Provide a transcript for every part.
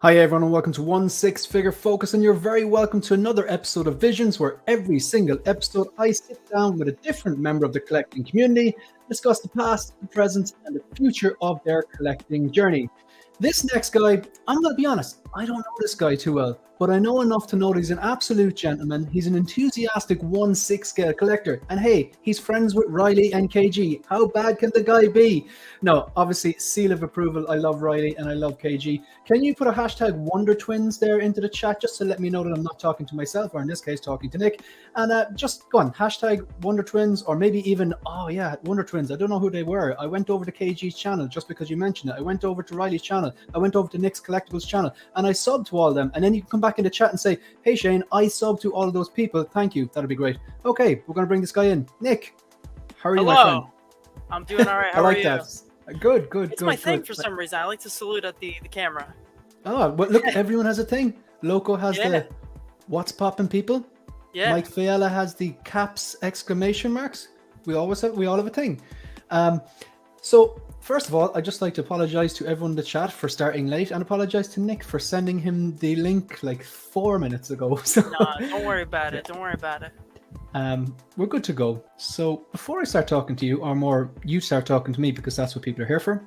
Hi everyone and welcome to One Six Figure Focus, and you're very welcome to another episode of Visions, where every single episode I sit down with a different member of the collecting community, discuss the past, the present, and the future of their collecting journey. This next guy, I'm going to be honest, I don't know this guy too well, but I know enough to know that he's an absolute gentleman. He's an enthusiastic 1/6 scale collector, and hey, he's friends with Riley and KG. How bad can the guy be? No, obviously, seal of approval. I love Riley and I love KG. Can you put a hashtag Wonder Twins there into the chat just to let me know that I'm not talking to myself, or in this case, talking to Nick? And just go on, hashtag Wonder Twins, or maybe even, oh yeah, Wonder Twins. I don't know who they were. I went over to KG's channel just because you mentioned it. I went over to Riley's channel. I went over to Nick's Collectibles channel, and I subbed to all of them. And then you can come back in the chat and say, hey Shane, I subbed to all of those people. Thank you. That'd be great. Okay, we're going to bring this guy in. Nick, how are you, my friend? I'm doing all right. How I like are you? that. Good. It's my thing for some reason. I like to salute at the camera. Oh, but look, everyone has a thing. Loco has the what's poppin' people. Yeah. Mike Fiala has the caps exclamation marks. We all have a thing. So first of all, I'd just like to apologize to everyone in the chat for starting late, and apologize to Nick for sending him the link like 4 minutes ago. So No, don't worry about it. Don't worry about it. We're good to go. So before I start talking to you, or more, you start talking to me, because that's what people are here for,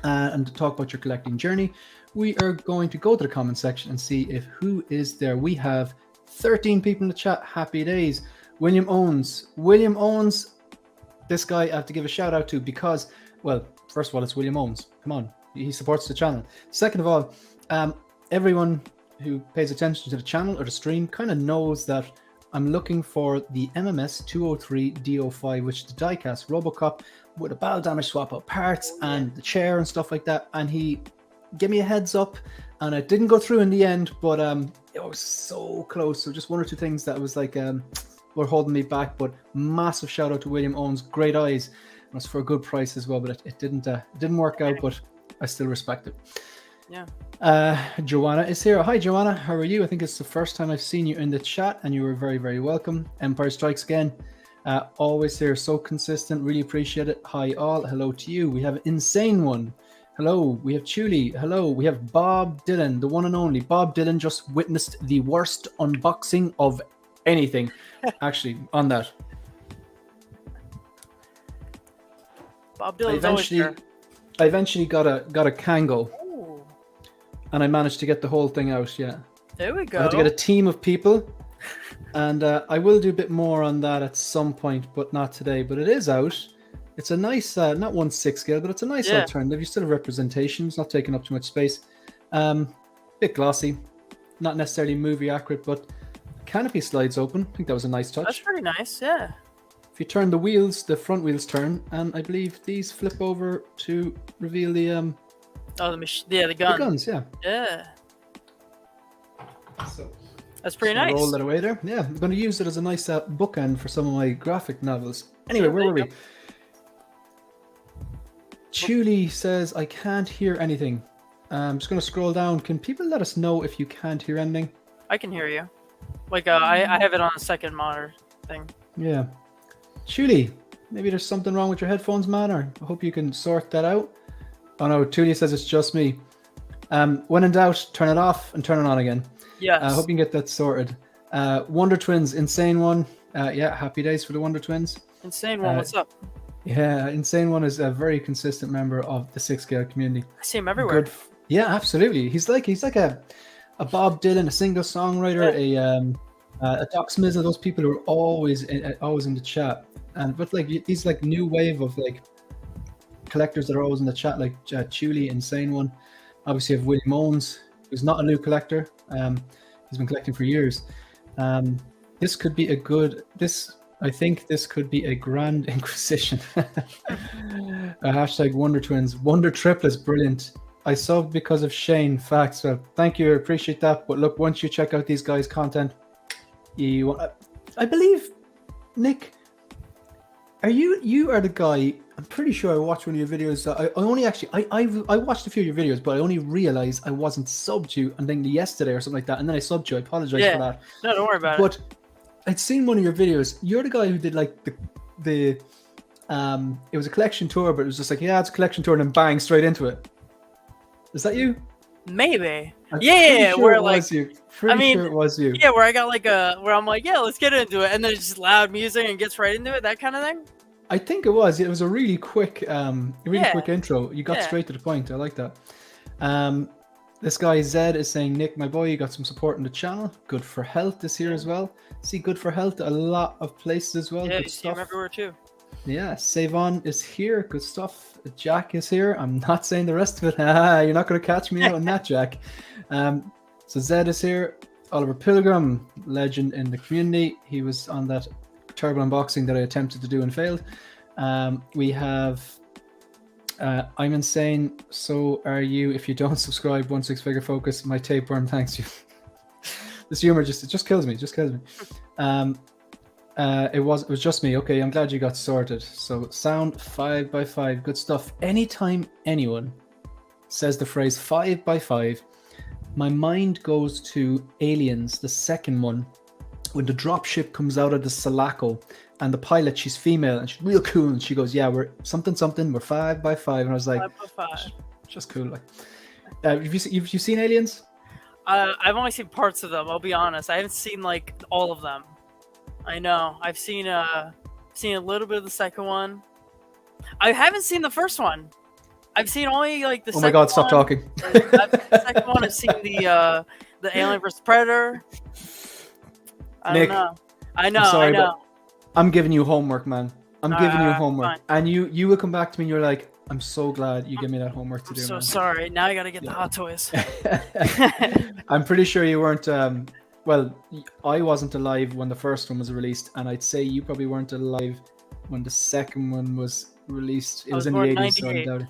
and to talk about your collecting journey, we are going to go to the comment section and see if who is there. We have 13 people in the chat. Happy days. William Owens, this guy I have to give a shout out to, because, well, first of all, it's William Owens. Come on, he supports the channel. Second of all, everyone who pays attention to the channel or the stream kind of knows that I'm looking for the MMS 203 DO5, which is the diecast Robocop with a battle damage swap out parts and the chair and stuff like that. And he gave me a heads up, and it didn't go through in the end, but it was so close. So just one or two things that was like were holding me back. But massive shout out to William Owens, great eyes. It was for a good price as well, but it didn't work out, but I still respect it. Yeah. Joanna is here. Hi Joanna, how are you? I think it's the first time I've seen you in the chat, and you were very, very welcome. Empire Strikes Again, always here, so consistent, really appreciate it. Hi all, hello to you. We have Insane One, hello. We have Chuli, hello. We have Bob Dylan, the one and only Bob Dylan. Just witnessed the worst unboxing of anything. Actually, on that, Bob Dylan's always here. I eventually got a Kango. And I managed to get the whole thing out, yeah. There we go. I had to get a team of people, and I will do a bit more on that at some point, but not today. But it is out. It's a nice, not 1/6 scale, but it's a nice alternative. You still have representation. It's not taking up too much space. Bit glossy, not necessarily movie accurate, but canopy slides open. I think that was a nice touch. That's pretty nice, yeah. If you turn the wheels, the front wheels turn, and I believe these flip over to reveal the Oh, the gun. The guns, yeah. Yeah. So that's pretty nice. Roll that away there. Yeah, I'm going to use it as a nice bookend for some of my graphic novels. Anyway, where were we? Chuli says, I can't hear anything. I'm just going to scroll down. Can people let us know if you can't hear anything? I can hear you. Like, I have it on a second monitor thing. Yeah. Chuli, maybe there's something wrong with your headphones, man, or I hope you can sort that out. Oh no, Tulia says it's just me. When in doubt, turn it off and turn it on again. Yes. I hope you can get that sorted. Wonder Twins, Insane One. Yeah, happy days for the Wonder Twins. Insane One, what's up? Yeah, Insane One is a very consistent member of the 6 scale community. I see him everywhere. Yeah, absolutely. He's like a Bob Dylan, a single songwriter, a Doc Smizzle. Those people who are always in the chat. But like these like new wave of like collectors that are always in the chat, like Chuli, Insane One. Obviously, you have William Owens, who's not a new collector. He's been collecting for years. This could be I think this could be a grand inquisition. Hashtag Wonder Twins. Wonder Triplets, brilliant. I subbed because of Shane. Facts. Well, thank you. I appreciate that. But look, once you check out these guys' content, I believe, Nick, you are the guy. I'm pretty sure I watched one of your videos. I watched a few of your videos, but I only realized I wasn't subbed to you and then yesterday or something like that, and then I subbed you. I apologize for that. No, don't worry about it. But I'd seen one of your videos. You're the guy who did like the it was a collection tour, but it was just like, yeah, it's a collection tour, and then bang, straight into it. Is that you? Maybe. I'm Yeah, pretty sure where it like, was you. Pretty sure it was you. yeah, where I got like where I'm like, yeah, let's get into it, and then it's just loud music and gets right into it, that kind of thing. I think it was. It was a really quick Yeah. intro. You got Yeah. straight to the point. I like that. This guy Zed is saying, Nick, my boy, you got some support in the channel. Good for health is here as well. See, good for health, a lot of places as well. Yeah, good you see stuff. him everywhere too. Yeah, Savon is here. Good stuff. Jack is here. I'm not saying the rest of it. You're not going to catch me out on that, Jack. So Zed is here. Oliver Pilgrim, legend in the community. He was on that terrible unboxing that I attempted to do and failed. We have I'm insane. So are you. If you don't subscribe, 16 Figure Focus, my tapeworm thanks you. This humor just kills me. Just kills me. It was just me. Okay, I'm glad you got sorted. So sound 5x5, good stuff. Anytime anyone says the phrase 5x5, my mind goes to Aliens, the second one, when the dropship comes out of the Sulaco and the pilot, she's female and she's real cool, and she goes, "Yeah, we're something, we're 5x5," and I was like, 5x5. just cool. Like, have you seen Aliens? I've only seen parts of them. I'll be honest. I haven't seen like all of them. I know. I've seen a little bit of the second one. I haven't seen the first one. I've seen only like the. Oh my God! Stop talking. The second one. I've seen the Alien vs Predator. Nick, I know. I'm sorry, I know. but I'm giving you homework, man. I'm giving you homework, fine. and you will come back to me and you're like, "I'm so glad you give me that homework to do." I'm so man. sorry. Now I gotta get the Hot Toys. I'm pretty sure you weren't. Well, I wasn't alive when the first one was released, and I'd say you probably weren't alive when the second one was released. It was in the 80s, so I doubt it.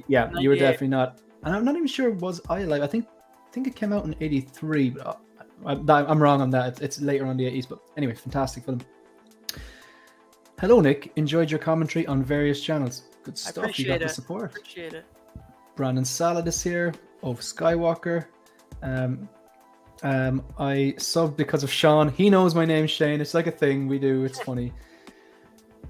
Yeah, you were definitely not. And I'm not even sure was I alive. I think it came out in 83, but I'm wrong on that. It's later on the 80s, but anyway, fantastic film. Hello, Nick. Enjoyed your commentary on various channels. Good stuff. You got the support. Appreciate it. Brandon Salad is here. Oh, Skywalker. I subbed because of Sean. He knows my name, Shane. It's like a thing we do. It's funny.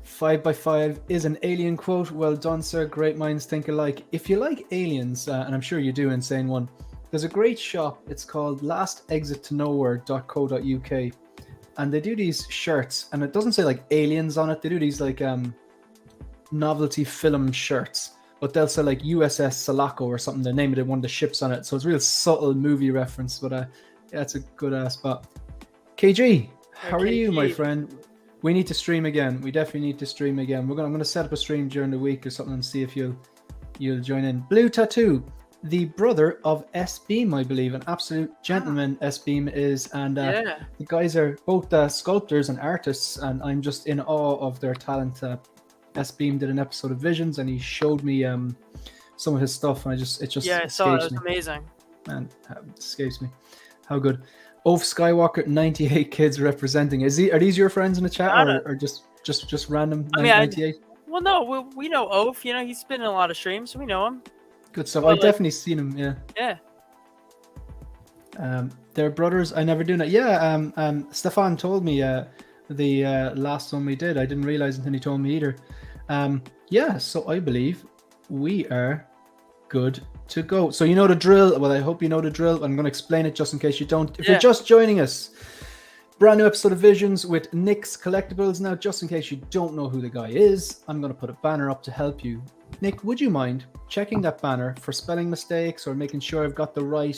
5x5 is an alien quote. Well done, sir. Great minds think alike. If you like aliens, and I'm sure you do, Insane One, there's a great shop. It's called lastexittonowhere.co.uk, and they do these shirts, and it doesn't say like aliens on it. They do these like novelty film shirts, but they'll say like USS Sulaco or something. They name it in one of the ships on it, so it's a real subtle movie reference. But yeah, it's a good spot. KG, how are you, my friend? We need to stream again. We definitely need to stream again. I'm gonna set up a stream during the week or something and see if you'll join in. Blue Tattoo, the brother of S Beam, I believe, an absolute gentleman. S Beam is, and the guys are both sculptors and artists, and I'm just in awe of their talent. S Beam did an episode of Visions, and he showed me some of his stuff, and I saw it. It was amazing. Man, it escapes me. How good. Oaf Skywalker, 98 kids representing. Are these your friends in the chat, or just random? I mean, 98? Well, no, we know Oaf. You know, he's been in a lot of streams, so we know him. Good stuff. I've definitely seen him. Yeah. Yeah. They're brothers. I never do that. Yeah. Stefan told me the last one we did. I didn't realize until he told me either. Yeah. So I believe we are good to go. So you know the drill. Well, I hope you know the drill. I'm going to explain it just in case you don't. If you're just joining us, brand new episode of Visions with Nick's Collectibles. Now, just in case you don't know who the guy is, I'm going to put a banner up to help you. Nick, would you mind checking that banner for spelling mistakes or making sure I've got the right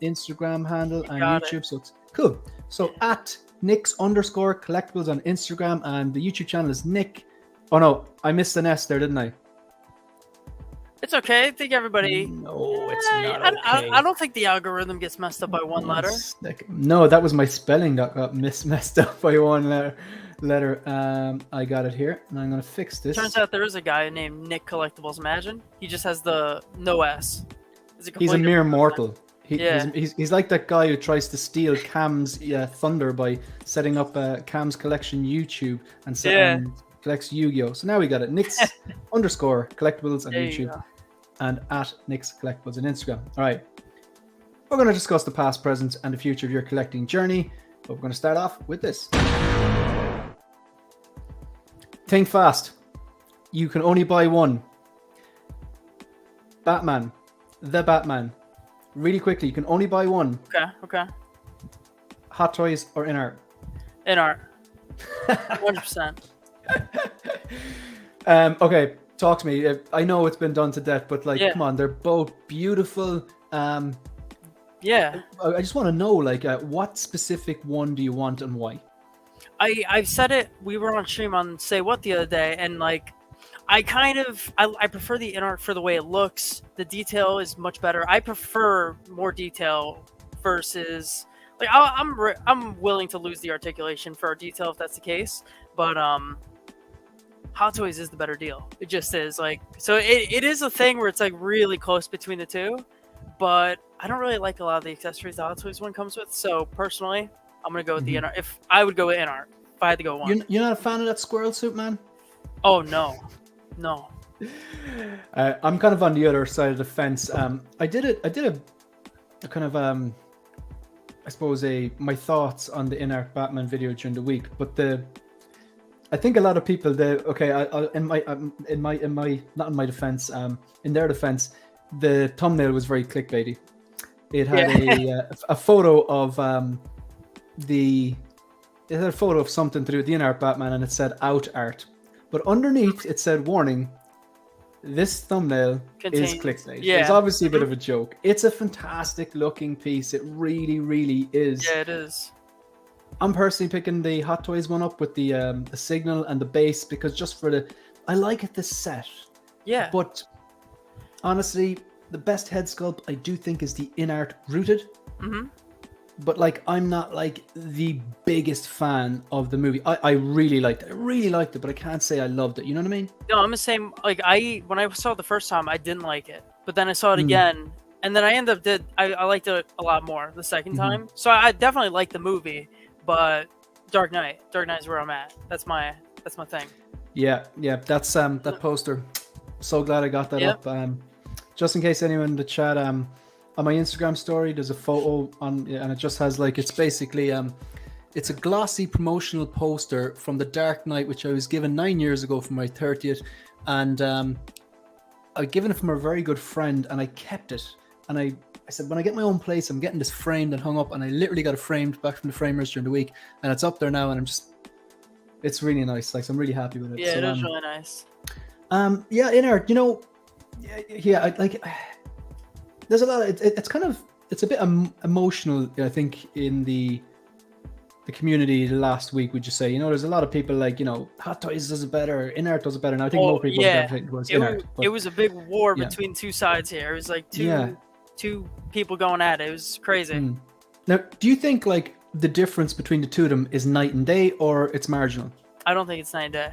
Instagram handle and YouTube? So it's cool. So at Nick's_collectibles on Instagram, and the YouTube channel is Nick. Oh no, I missed an S there, didn't I? It's okay. I think everybody. No, it's not okay. I don't think the algorithm gets messed up by one letter. No, that was my spelling that got messed up by one letter. I got it here, and I'm gonna fix this. Turns out there is a guy named Nick Collectibles. Imagine he just has the no S. He's a mere mortal. He's like that guy who tries to steal Cam's thunder by setting up Cam's Collection YouTube and collects Yu-Gi-Oh. So now we got it. Nick's _collectibles on YouTube. And at Nick's Collectibles on Instagram. All right. We're going to discuss the past, present, and the future of your collecting journey. But we're going to start off with this. Think fast. You can only buy one. Batman. The Batman. really quickly. You can only buy one. Okay. Hot Toys or InArt? InArt. 100%. Okay, talk to me. I know it's been done to death, but like, come on, they're both beautiful. Yeah. I just want to know, like, what specific one do you want and why? I've said it. We were on stream on Say What the other day, and like, I prefer the InArt for the way it looks. The detail is much better. I prefer more detail versus like I'm willing to lose the articulation for detail if that's the case, but Hot Toys is the better deal. It just is like, so it is a thing where it's like really close between the two, but I don't really like a lot of the accessories the Hot Toys one comes with. So personally, I'm gonna go with the InArt. If I would go with InArt, if I had to go one. You're not a fan of that squirrel suit, man? Oh no. I'm kind of on the other side of the fence. I did a kind of I suppose my thoughts on the InArt Batman video during the week, but I think a lot of people in their defense, the thumbnail was very clickbaity. It had a photo of it had a photo of something to do with the InArt Batman, and it said out art, but underneath it said warning. This thumbnail is clickbait. Yeah. It's obviously a bit of a joke. It's a fantastic looking piece. It really, really is. Yeah, it is. I'm personally picking the Hot Toys one up with the signal and the base because just for I like it, the set. Yeah. But honestly, the best head sculpt I do think is the InArt Rooted. Mm-hmm. But like, I'm not like the biggest fan of the movie. I really liked it. I really liked it, but I can't say I loved it. You know what I mean? No, I'm the same. Like when I saw it the first time, I didn't like it, but then I saw it again, and then I I liked it a lot more the second time. So I definitely liked the movie, but Dark Knight is where I'm at. That's my thing. Yeah. That's that poster. So glad I got that up. Just in case anyone in the chat, on my Instagram story, there's a photo and it just has like, it's basically it's a glossy promotional poster from The Dark Knight, which I was given 9 years ago for my 30th, and I given it from a very good friend, and I kept it, and I said, when I get my own place, I'm getting this framed and hung up, and I literally got it framed back from the framers during the week, and it's up there now, and it's really nice. Like, so I'm really happy with it. Yeah, it is really nice. Yeah, InArt, you know, there's a lot of it's a bit emotional, I think, in the community last week. Would you say, you know, there's a lot of people like, you know, Hot Toys does it better, InArt does it better, and I think more people think it was InArt. It was a big war between two sides here. It was like two people going at it. It was crazy. Now, do you think like the difference between the two of them is night and day, or it's marginal? I don't think it's night and day.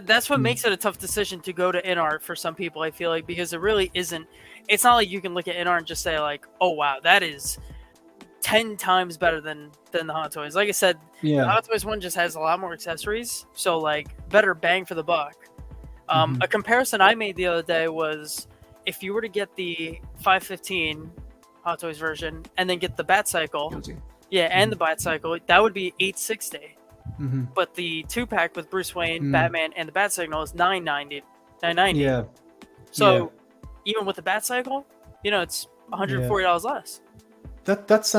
That's what makes it a tough decision to go to InArt for some people, I feel like, because it really isn't. It's not like you can look at InArt and just say like, oh wow, that is 10 times better than the Hot Toys. Like I said, the Hot Toys one just has a lot more accessories, so like better bang for the buck. A comparison I made the other day was if you were to get the 515 Hot Toys version and then get the Bat Cycle, and the Bat Cycle, that would be $860. But the 2-pack with Bruce Wayne, Batman, and the Bat Signal is $990. Yeah. So even with the Bat Cycle, you know, it's $140 less. That's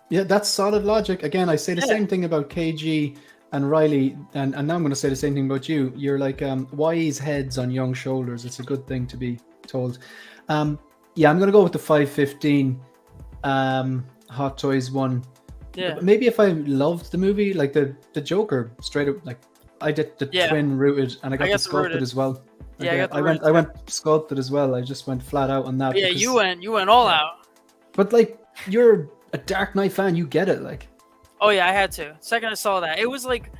that's solid logic. Again, I say the same thing about KG and Riley, and now I'm going to say the same thing about you. You're like wise heads on young shoulders. It's a good thing to be told. I'm going to go with the 515 Hot Toys one. Yeah. Maybe if I loved the movie, like the Joker, straight up, like I did the twin rooted, and I got the sculpted as well. Like, I went sculpted as well. I just went flat out on that. Yeah, you went all out. But like, you're a Dark Knight fan, you get it, like. Oh yeah, I had to. Second I saw that, it was like,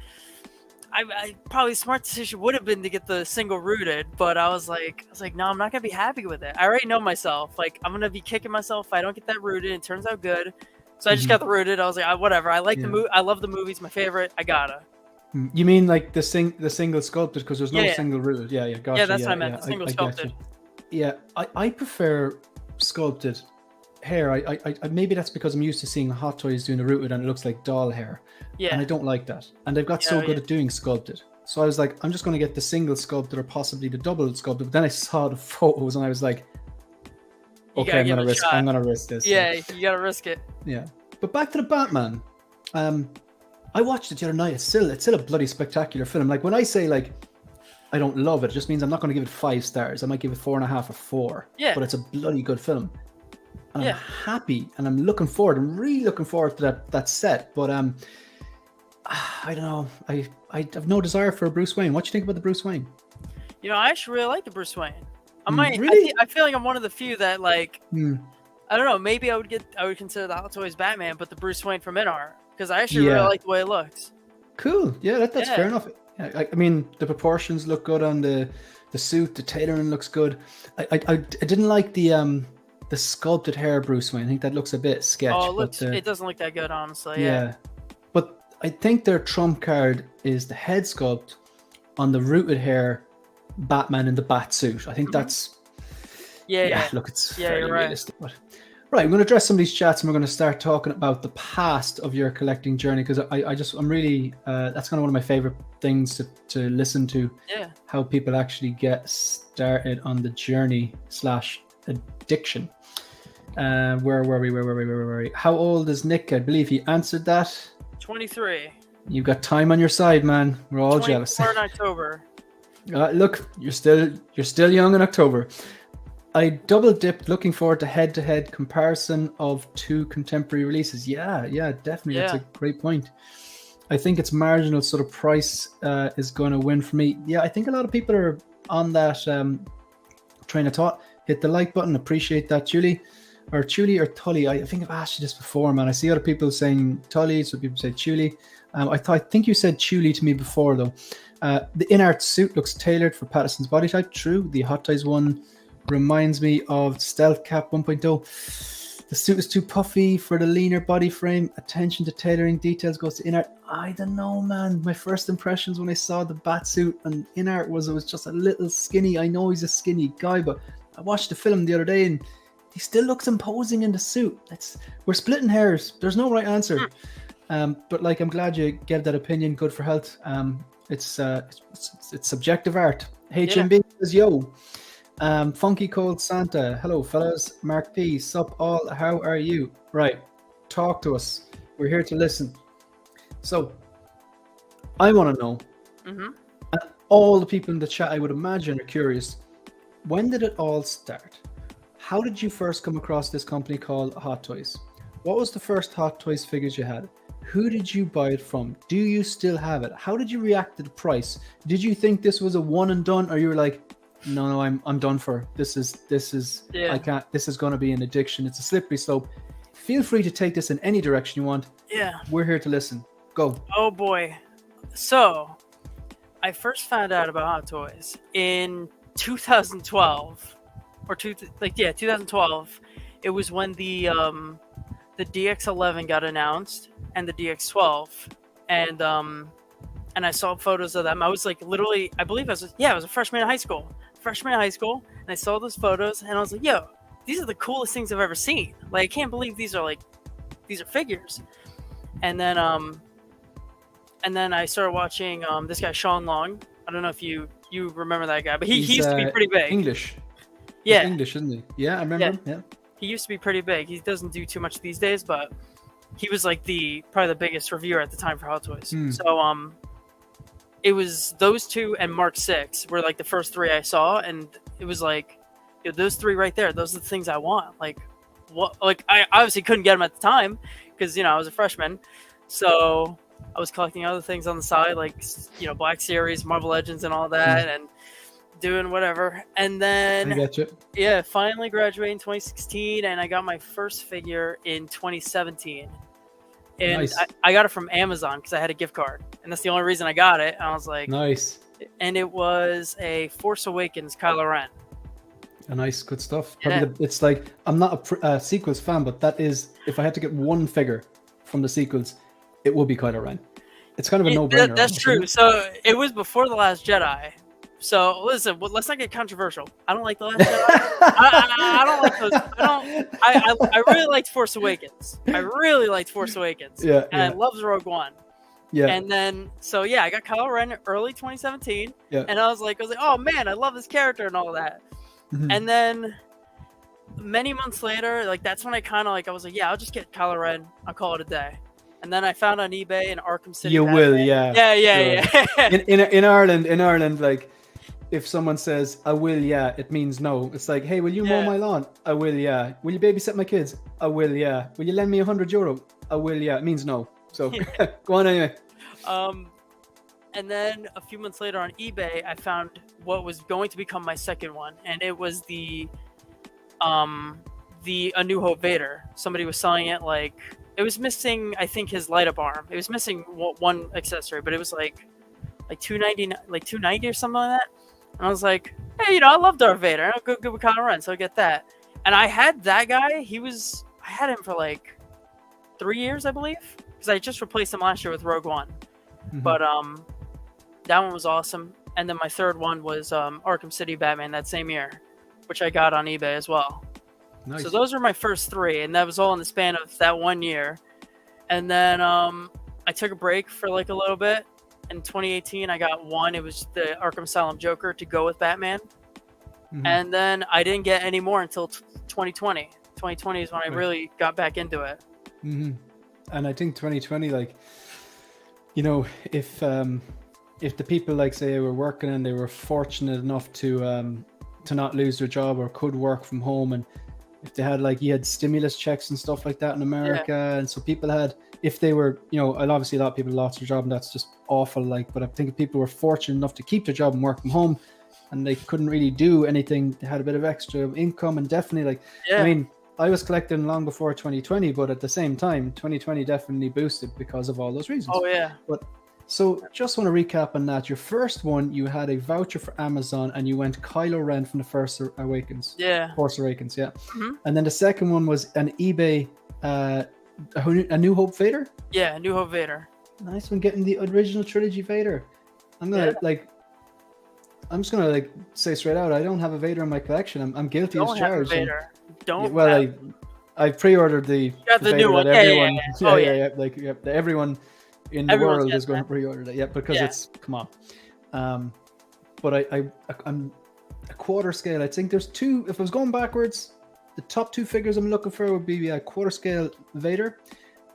I probably smart decision would have been to get the single rooted, but I was like, no, I'm not gonna be happy with it. I already know myself. Like, I'm gonna be kicking myself if I don't get that rooted. It turns out good. So I just got the rooted. I was like, whatever. I like the movie. I love the movie. It's my favorite. I gotta. You mean like the single sculpted, because there's no single rooted? Yeah, gotcha. Yeah, that's what I meant. The single sculpted. Yeah, I prefer sculpted hair. I maybe that's because I'm used to seeing Hot Toys doing a rooted and it looks like doll hair. Yeah. And I don't like that. And they've got so good at doing sculpted. So I was like, I'm just going to get the single sculpted or possibly the double sculpted. But then I saw the photos and I was like, You Okay, gotta I'm give gonna it a risk. shot. I'm gonna risk this. Yeah, you gotta risk it. Yeah. But back to the Batman. I watched it the other night. It's still a bloody spectacular film. Like when I say like I don't love it, it just means I'm not going to give it 5 stars. I might give it 4.5 or 4. Yeah. But it's a bloody good film. And Yeah. I'm happy and I'm looking forward. I'm really looking forward to that set. But I don't know. I have no desire for a Bruce Wayne. What do you think about the Bruce Wayne? You know, I actually really like the Bruce Wayne. Really? I feel like I'm one of the few that like. Hmm. I don't know. Maybe I would consider the Hot Toys Batman, but the Bruce Wayne from InArt because I actually really like the way it looks. Cool. Yeah, that's fair enough. I mean, the proportions look good on the suit. The tailoring looks good. I didn't like the sculpted hair Bruce Wayne. I think that looks a bit sketch. Oh, it doesn't look that good, honestly. Yeah. But I think their trump card is the head sculpt on the rooted hair Batman in the bat suit. I think that's look, it's fairly realistic. But right, I'm going to address some of these chats and we're going to start talking about the past of your collecting journey because I'm really that's kind of one of my favorite things to listen to. Yeah. How people actually get started on the journey / addiction. Where were we? How old is Nick? I believe he answered that. 23. You've got time on your side, man. We're all jealous. 24 in October. Look, you're still young in October. I double dipped looking forward to head-to-head comparison of 2 contemporary releases. Yeah, definitely. That's a great point. I think it's marginal, so the price is going to win for me. Yeah, I think a lot of people are on that train of thought. Hit the like button. Appreciate that, Julie. Or Tully or Tully. I think I've asked you this before, man. I see other people saying Tully, so people say Tully. I think you said Tully to me before, though. The InArt suit looks tailored for Patterson's body type. True. The Hot Toys one reminds me of Stealth Cap 1.0. The suit is too puffy for the leaner body frame. Attention to tailoring details goes to InArt. I don't know, man. My first impressions when I saw the bat suit and InArt was it was just a little skinny. I know he's a skinny guy, but I watched the film the other day and he still looks imposing in the suit. We're splitting hairs. There's no right answer. But like, I'm glad you gave that opinion. Good for health. It's subjective art. HMB says yo. Funky Cold Santa. Hello, fellas. Mark P. Sup all. How are you? Right. Talk to us. We're here to listen. So, I want to know. And all the people in the chat, I would imagine, are curious. When did it all start? How did you first come across this company called Hot Toys? What was the first Hot Toys figures you had? Who did you buy it from? Do you still have it? How did you react to the price? Did you think this was a one and done, or you were like, no, I'm done for. This is I can't. This is going to be an addiction. It's a slippery slope. Feel free to take this in any direction you want. Yeah. We're here to listen. Go. Oh boy. So, I first found out about Hot Toys in 2012. 2012. It was when the DX11 got announced and the DX12, and I saw photos of them. I was like, literally, I believe I was a freshman in high school. And I saw those photos, and I was like, yo, these are the coolest things I've ever seen. Like, I can't believe these are figures. And then I started watching this guy Sean Long. I don't know if you remember that guy, but he used to be pretty big. English. Yeah. He's English, isn't he? Yeah, I remember him. Yeah. He used to be pretty big. He doesn't do too much these days, but he was like probably the biggest reviewer at the time for Hot Toys. So it was those 2 and Mark 6 were like the first 3 I saw, and it was like, those 3 right there, those are the things I want. Like, what? Like, I obviously couldn't get them at the time because I was a freshman, so I was collecting other things on the side, like Black Series, Marvel Legends, and all that, and doing whatever. And then I get you. Finally graduated in 2016, and I got my first figure in 2017. And Nice. I got it from Amazon because I had a gift card, and that's the only reason I got it. And I was like, nice. And it was a Force Awakens Kylo Ren. Nice, good stuff. It's like, I'm not a sequels fan, but that is, if I had to get one figure from the sequels, it would be Kylo Ren. It's kind of a no-brainer. That's true. So it was before The Last Jedi. So listen, let's not get controversial. I don't like The Last Jedi. I don't like those. I really liked Force Awakens. Yeah. And I loved Rogue One. Yeah. And then, I got Kylo Ren early 2017. Yeah. And I was like, oh man, I love this character and all that. And then many months later, like that's when I kind of like I was like, yeah, I'll just get Kylo Ren. I'll call it a day. And then I found on eBay an Arkham City. You will, yeah. Yeah. In Ireland, like if someone says I will, yeah, it means no. It's like, hey, will you mow my lawn? I will, yeah. Will you babysit my kids? I will, yeah. Will you lend me €100? I will, yeah. It means no. So go on anyway. And then a few months later on eBay, I found what was going to become my second one, and it was the A New Hope Vader. Somebody was selling it like it was missing, I think, his light up arm. It was missing one accessory, but it was like $290, like $290 or something like that. And I was like, hey, I love Darth Vader. I'll go good with Kylo Ren, so I get that. And I had that guy. I had him for like 3 years, I believe, because I just replaced him last year with Rogue One. Mm-hmm. But that one was awesome. And then my third one was Arkham City Batman that same year, which I got on eBay as well. Nice. So those were my first three, and that was all in the span of that 1 year. And then I took a break for like a little bit. In 2018, I got one. It was the Arkham Asylum Joker to go with Batman. Mm-hmm. And then I didn't get any more until 2020. 2020 is when I really got back into it. Mm-hmm. And I think 2020, like, if the people, like, say, were working and they were fortunate enough to not lose their job or could work from home, and if they had, like, you had stimulus checks and stuff like that in America, and so people had, if they were, and obviously a lot of people lost their job, and that's just awful, like, but I think if people were fortunate enough to keep their job and work from home, and they couldn't really do anything, they had a bit of extra income, and definitely, like, I mean, I was collecting long before 2020, but at the same time, 2020 definitely boosted because of all those reasons. Oh, yeah. But so just want to recap on that. Your first one, you had a voucher for Amazon and you went Kylo Ren from the Force Awakens. Yeah. Force Awakens, yeah. Mm-hmm. And then the second one was an eBay, A New Hope Vader? Yeah, A New Hope Vader. Nice one, getting the original trilogy Vader. I'm just gonna say straight out, I don't have a Vader in my collection. I'm guilty as charged. Vader. Don't. Well, I pre-ordered the new one. Everyone, everyone in the world is going to pre-order it. Yeah, because it's come on. But I'm a quarter scale. I think there's two. If I was going backwards, the top two figures I'm looking for would be a quarter scale Vader,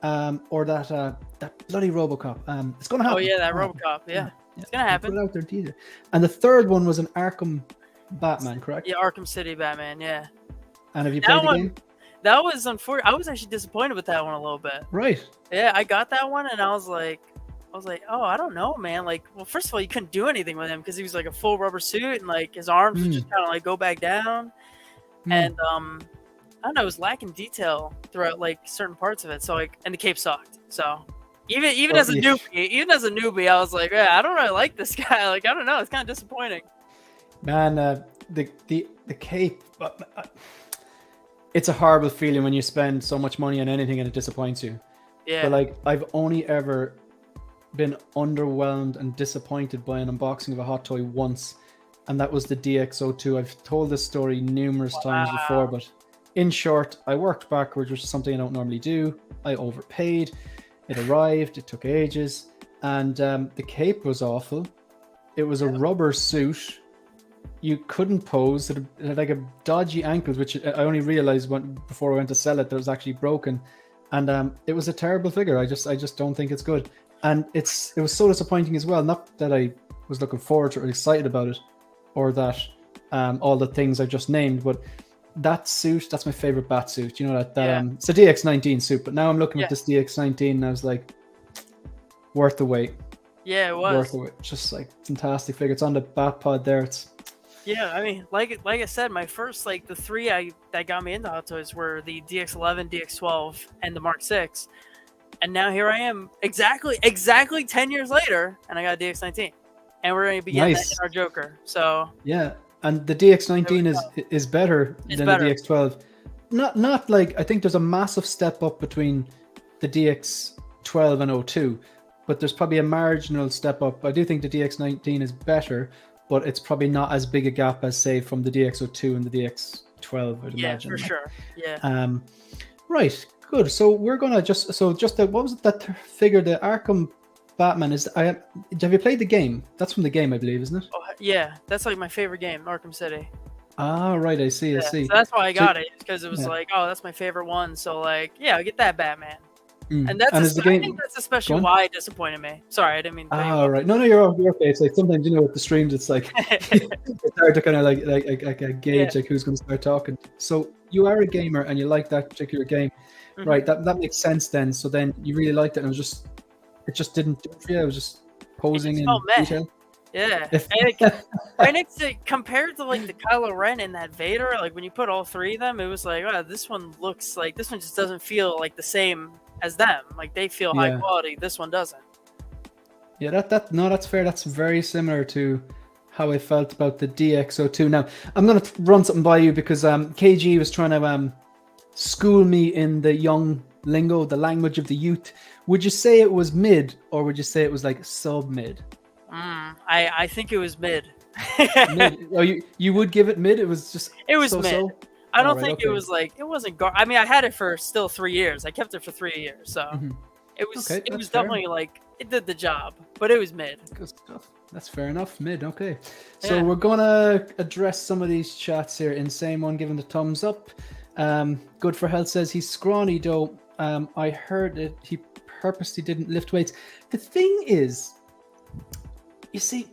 or that bloody RoboCop. It's going to happen. Oh yeah, that RoboCop. Yeah. It's gonna happen. Put it out there, teaser. And the third one was an Arkham Batman, correct? Yeah, Arkham City Batman. Yeah. And have you played the game? That was unfortunate. I was actually disappointed with that one a little bit. Right. Yeah, I got that one, and I was like, oh, I don't know, man. Like, well, first of all, you couldn't do anything with him because he was like a full rubber suit, and like his arms would just kind of like go back down, and I don't know, it was lacking detail throughout like certain parts of it. So like, and the cape sucked. So. Even as a newbie, I was like, yeah, I don't really like this guy. Like, I don't know, it's kind of disappointing. Man, the cape, it's a horrible feeling when you spend so much money on anything and it disappoints you. Yeah. But like, I've only ever been underwhelmed and disappointed by an unboxing of a hot toy once, and that was the DX02. I've told this story numerous times before, but in short, I worked backwards, which is something I don't normally do. I overpaid. It arrived, it took ages, and the cape was awful. It was a rubber suit. You couldn't pose. It had like a dodgy ankles, which I only realized before I went to sell it that it was actually broken. And it was a terrible figure. I just don't think it's good. And it was so disappointing as well. Not that I was looking forward to it or excited about it, or that all the things I just named, but that suit, that's my favorite bat suit. You know that it's a DX19 suit, but now I'm looking at this DX19 and I was like, worth the wait. Yeah, it was worth the wait. Just like fantastic figure. It's on the bat pod there. It's I mean, like I said, my first the three that got me into Hot Toys were the DX11, DX12, and the Mark 6, and now here I am exactly 10 years later, and I got a DX19, and we're going to be getting that in our Joker. So yeah. And the DX19 is better than the DX12. Not like, I think there's a massive step up between the DX12 and 02, but there's probably a marginal step up. I do think the DX19 is better, but it's probably not as big a gap as, say, from the DX02 and the DX12, I'd imagine. Yeah, for sure. Yeah. Right, good. So we're going to what was it, that figure, the Arkham Batman have you played the game? That's from the game, I believe, isn't it? Oh, yeah, that's like my favorite game, Arkham City. Ah, right. I see. I Yeah, see. so that's why I So, got it, because it was yeah. like, oh, that's my favorite one. So like, yeah, I get that Batman. And And is the I think game that's go especially on? why it disappointed me. Sorry, I didn't mean to cut you Ah, off. right. No, you're okay. It's like sometimes with the streams, it's like it's hard to kind of like Yeah. gauge like who's going to start talking. So you are a gamer and you like that particular game, Mhm. right? That makes sense then. So then you really liked it, and it just didn't do it for you. It was just It posing just in felt meh. detail. Yeah. If And like, right next to, compared to like the Kylo Ren and that Vader, like when you put all three of them, it was like, oh, this one looks like, this one just doesn't feel like the same as them. Like they feel high yeah, quality. This one doesn't. yeah, no, that's fair. That's very similar to how I felt about the DX02. Now I'm gonna run something by you because KG was trying to school me in the young lingo, the language of the youth. Would you say it was mid, or would you say it was like sub mid? I think it was mid. Mid. Oh, you would give it mid? It was just It was so mid. so. I All don't right. think it Okay. was like, it wasn't. I mean, I had it for still 3 years. I kept it for 3 years, so Mhm. it was. Okay, It that's was fair. definitely like, it did the job, but it was mid. Good stuff. That's fair enough. Mid. Okay. So Yeah. we're gonna address some of these chats here. Insane one giving the thumbs up. Good for health says he's scrawny though. I heard that he purposely didn't lift weights. The thing is, you see,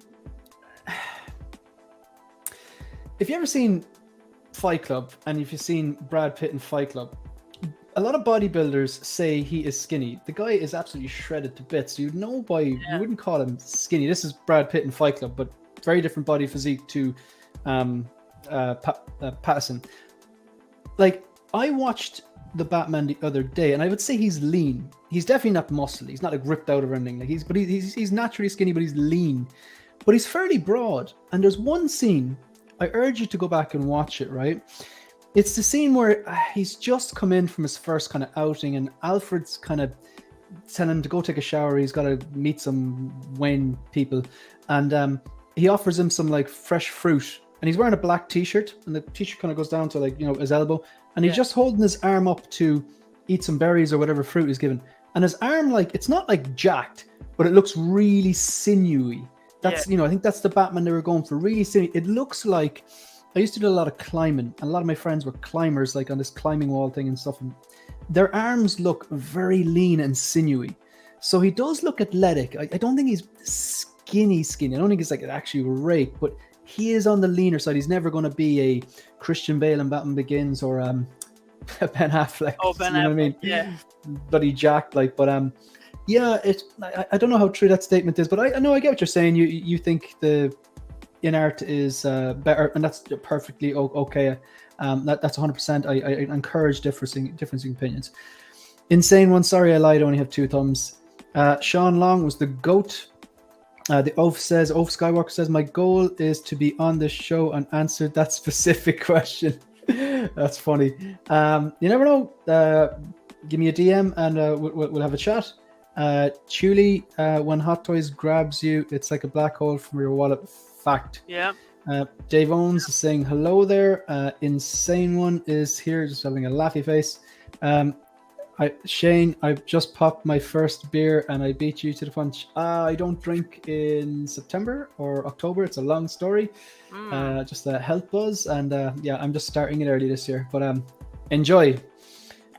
if you ever seen Fight Club and if you've seen Brad Pitt in Fight Club, a lot of bodybuilders say he is skinny. The guy is absolutely shredded to bits. You wouldn't call him skinny. This is Brad Pitt in Fight Club, but very different body physique to Patterson. Like, I watched the Batman the other day, and I would say he's lean. He's definitely not muscly. He's not like ripped out or anything. Like he's naturally skinny, but he's lean. But he's fairly broad. And there's one scene, I urge you to go back and watch it, right? It's the scene where he's just come in from his first kind of outing, and Alfred's kind of telling him to go take a shower. He's got to meet some Wayne people, and he offers him some like fresh fruit. And he's wearing a black T-shirt, and the T-shirt kind of goes down to like his elbow, and he's just holding his arm up to eat some berries or whatever fruit he's given. And his arm, like, it's not like jacked, but it looks really sinewy. That's I think that's the Batman they were going for, really sinewy. It looks like. I used to do a lot of climbing, and a lot of my friends were climbers, like on this climbing wall thing and stuff. And their arms look very lean and sinewy. So he does look athletic. I don't think he's skinny. I don't think he's like actually rake, but he is on the leaner side. He's never going to be a Christian Bale in Batman Begins or Ben Affleck. Oh, Ben Affleck, you know what I mean? yeah. Bloody jacked, like. But yeah, I don't know how true that statement is, but I know I get what you're saying. You think the in art is better, and that's perfectly okay. That's 100%. I encourage differing opinions. Insane one. Sorry, I lied. I only have 2 thumbs. Sean Long was the GOAT. The Oaf Skywalker says, my goal is to be on this show and answer that specific question. That's funny. You never know. Give me a DM and we'll have a chat. Chuli, when Hot Toys grabs you, it's like a black hole from your wallet. Fact. Yeah. Dave Owens is saying hello there. Insane one is here, just having a laughy face. Shane, I've just popped my first beer and I beat you to the punch. I don't drink in September or October. It's a long story. Just a health buzz, and yeah, I'm just starting it early this year. But enjoy.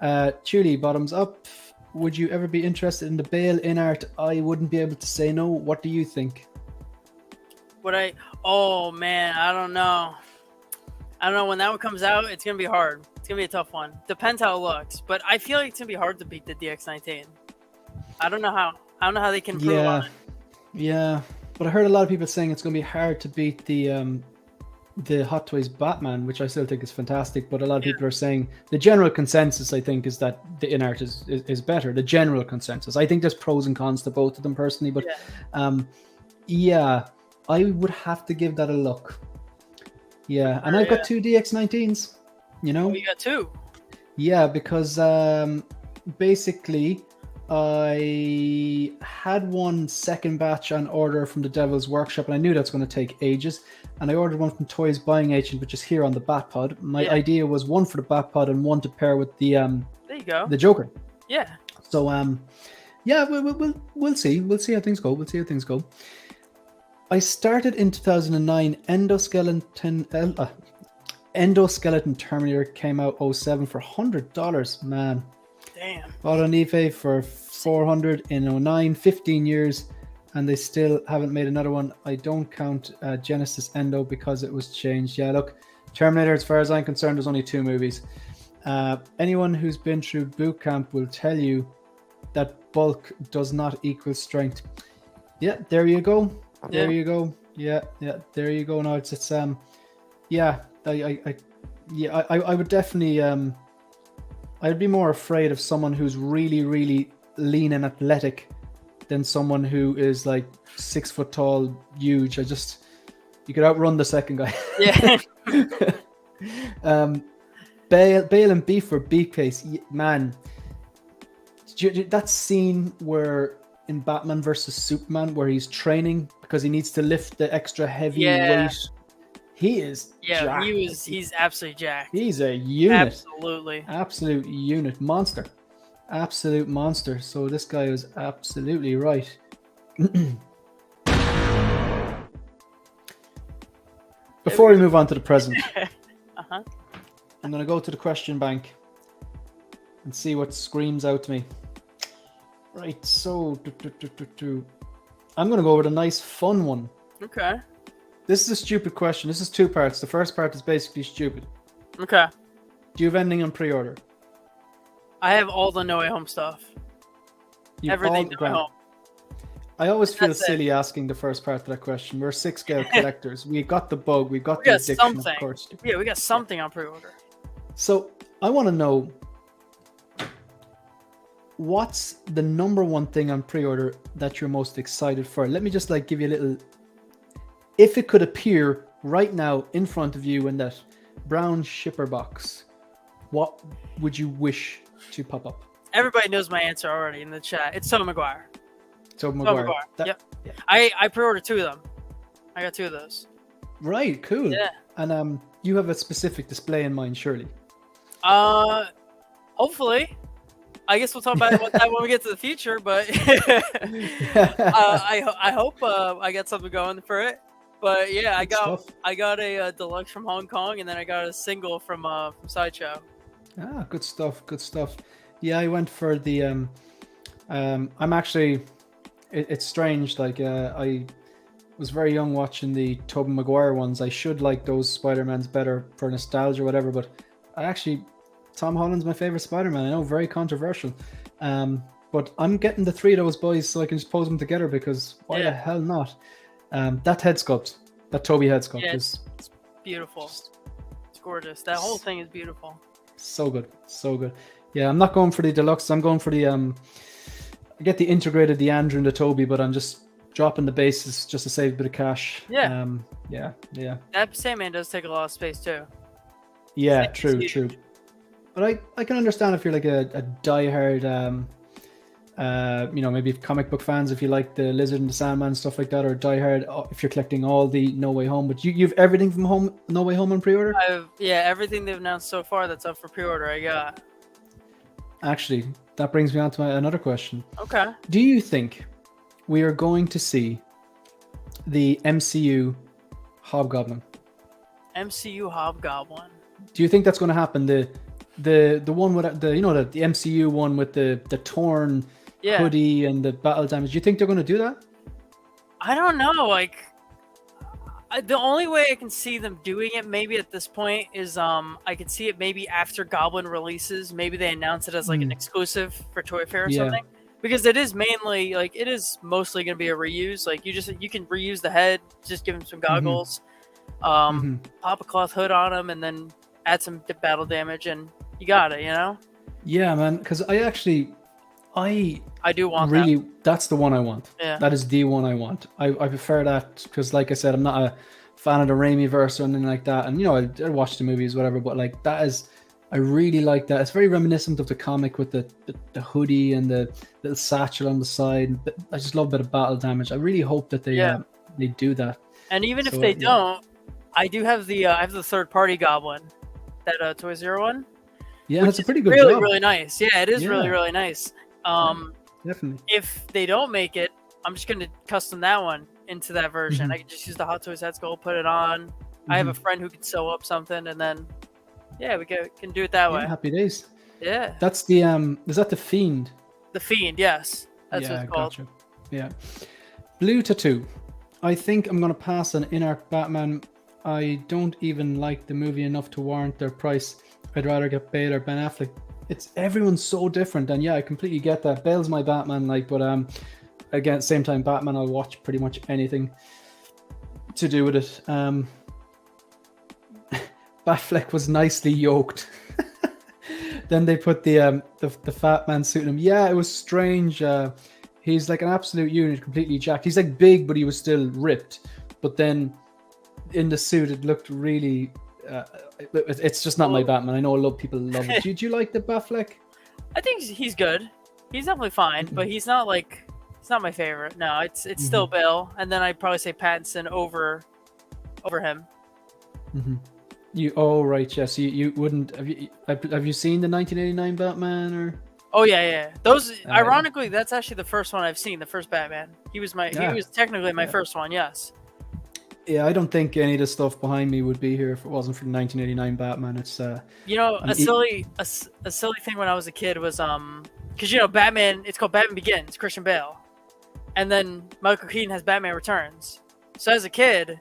Chuli, bottoms up. Would you ever be interested in the Bale in art? I wouldn't be able to say no. What do you think? Oh man, I don't know. When that one comes out, it's gonna be hard. It's gonna be a tough one. Depends how it looks, but I feel like it's gonna be hard to beat the DX19. I don't know how they can improve on it. Yeah, but I heard a lot of people saying it's gonna be hard to beat the Hot Toys Batman, which I still think is fantastic. But a lot of people are saying the general consensus, I think, is that the in art is better. The general consensus. I think there's pros and cons to both of them personally, but yeah, I would have to give that a look. Yeah, and I've got 2 DX19s, you know? Oh, you got 2? Yeah, because basically I had one second batch on order from the Devil's Workshop, and I knew that's going to take ages. And I ordered one from Toys Buying Agent, which is here on the Batpod. My idea was one for the Batpod and one to pair with the there you go, the Joker. Yeah. So yeah, we'll see. We'll see how things go. I started in 2009 Endoskeleton Terminator came out 07 for $100. Man, Damn. bought on eBay for 400 in 09, 15 years, and they still haven't made another one. I don't count Genesis Endo because it was changed. Yeah, look, Terminator, as far as I'm concerned, there's only 2 movies. Anyone who's been through boot camp will tell you that bulk does not equal strength. Yeah, there you go. There you go. Yeah, there you go. No, it's yeah, I would definitely I'd be more afraid of someone who's really, really lean and athletic than someone who is like 6 foot tall, huge. You could outrun the second guy. Yeah. Bale and Beef for Beefcase, man. That scene where in Batman versus Superman where he's training because he needs to lift the extra heavy weight. He is jacked. He's absolutely jacked. He's a unit. Absolutely. Absolute unit. Monster. Absolute monster. So this guy was absolutely right. Before we move on to the present, I'm going to go to the question bank and see what screams out to me. Right, so I'm going to go with a nice fun one. Okay. This is a stupid question. This is 2 parts. The first part is basically stupid. Okay. Do you have anything on pre-order? I have all the No Way Home stuff. Everything No Way Home. I always feel silly asking the first part of that question. We're 6-scale collectors. We got the bug. We got the addiction, something. Of course. Yeah, we got something on pre-order. So I want to know, what's the number one thing on pre-order that you're most excited for? Let me just give you a little. If it could appear right now in front of you in that brown shipper box, what would you wish to pop up? Everybody knows my answer already in the chat. It's Tobey Maguire. Tobey Maguire. Yep. Yeah. I pre-ordered 2 of them. I got 2 of those. Right. Cool. Yeah. And you have a specific display in mind, surely. Hopefully. I guess we'll talk about that when we get to the future. But I hope I got something going for it. But yeah, I got a deluxe from Hong Kong, and then I got a single from Sideshow. Ah, good stuff. Good stuff. Yeah, I went for the I'm actually. It's strange. I was very young watching the Tobey Maguire ones. I should like those Spider-Mans better for nostalgia or whatever. But Tom Holland's my favorite Spider-Man. I know, very controversial. But I'm getting the 3 of those boys so I can just pose them together because why the hell not? That head sculpt, that Tobey head sculpt is it's beautiful. It's gorgeous. That whole thing is beautiful. So good, so good. Yeah, I'm not going for the deluxe. I'm going for the I get the integrated, the Andrew and the Tobey, but I'm just dropping the bases just to save a bit of cash. Yeah. Yeah. That Sandman does take a lot of space too. Yeah, true. But I can understand if you're like a diehard, maybe comic book fans, if you like the Lizard and the Sandman, stuff like that, or diehard if you're collecting all the No Way Home. But you've everything from No Way Home on pre-order? Everything they've announced so far that's up for pre-order I got. Actually, that brings me on to another question. Okay. Do you think we are going to see the MCU Hobgoblin? MCU Hobgoblin. Do you think that's going to happen? The one with the MCU one with the torn hoodie and the battle damage. Do you think they're going to do that? I don't know. The only way I can see them doing it maybe at this point is I could see it maybe after Goblin releases. Maybe they announce it as an exclusive for Toy Fair or something. Because it is mainly it is mostly going to be a reuse. You can reuse the head, just give him some goggles, pop a cloth hood on him, and then add some battle damage, and you got it. Yeah, man. Because I do want that. That's the one I want. Yeah. That is the one I want. I prefer that because, like I said, I'm not a fan of the Raimi verse or anything like that. And I watch the movies, whatever. But that is, I really like that. It's very reminiscent of the comic with the hoodie and the little satchel on the side. I just love a bit of battle damage. I really hope that they do that. And even if they don't, I do have the third party Goblin, that Toy Zero one. Yeah, that's a pretty good really, job. Really nice. Yeah, it is really, really nice. Definitely. If they don't make it, I'm just going to custom that one into that version. I can just use the Hot Toys head sculpt, put it on, I have a friend who can sew up something, and then yeah, we can do it that way. Happy days. Yeah. That's the is that the Fiend? The Fiend, yes. That's what it's called. Gotcha. Yeah. Blue Tattoo. I think I'm gonna pass on In-Art Batman. I don't even like the movie enough to warrant their price. I'd rather get Bale or Ben Affleck. Everyone's so different, and yeah, I completely get that. Bale's my Batman, but again, at the same time, Batman, I'll watch pretty much anything to do with it. Batfleck was nicely yoked. Then they put the fat man suit in him. Yeah, it was strange. He's like an absolute unit, completely jacked. He's like big, but he was still ripped. But then in the suit, it looked really. It's just not my Batman. I know a lot of people love it. Do you like the Batfleck? I think he's good. He's definitely fine, but he's not my favorite. No, it's still Bale, and then I'd probably say Pattinson over him. Right, yes. You wouldn't have you seen the 1989 Batman or? Oh yeah. Those ironically, that's actually the first one I've seen. The first Batman. He was technically my first one. Yes. Yeah, I don't think any of the stuff behind me would be here if it wasn't for the 1989 Batman. It's a silly thing when I was a kid was because Batman. It's called Batman Begins. Christian Bale, and then Michael Keaton has Batman Returns. So as a kid,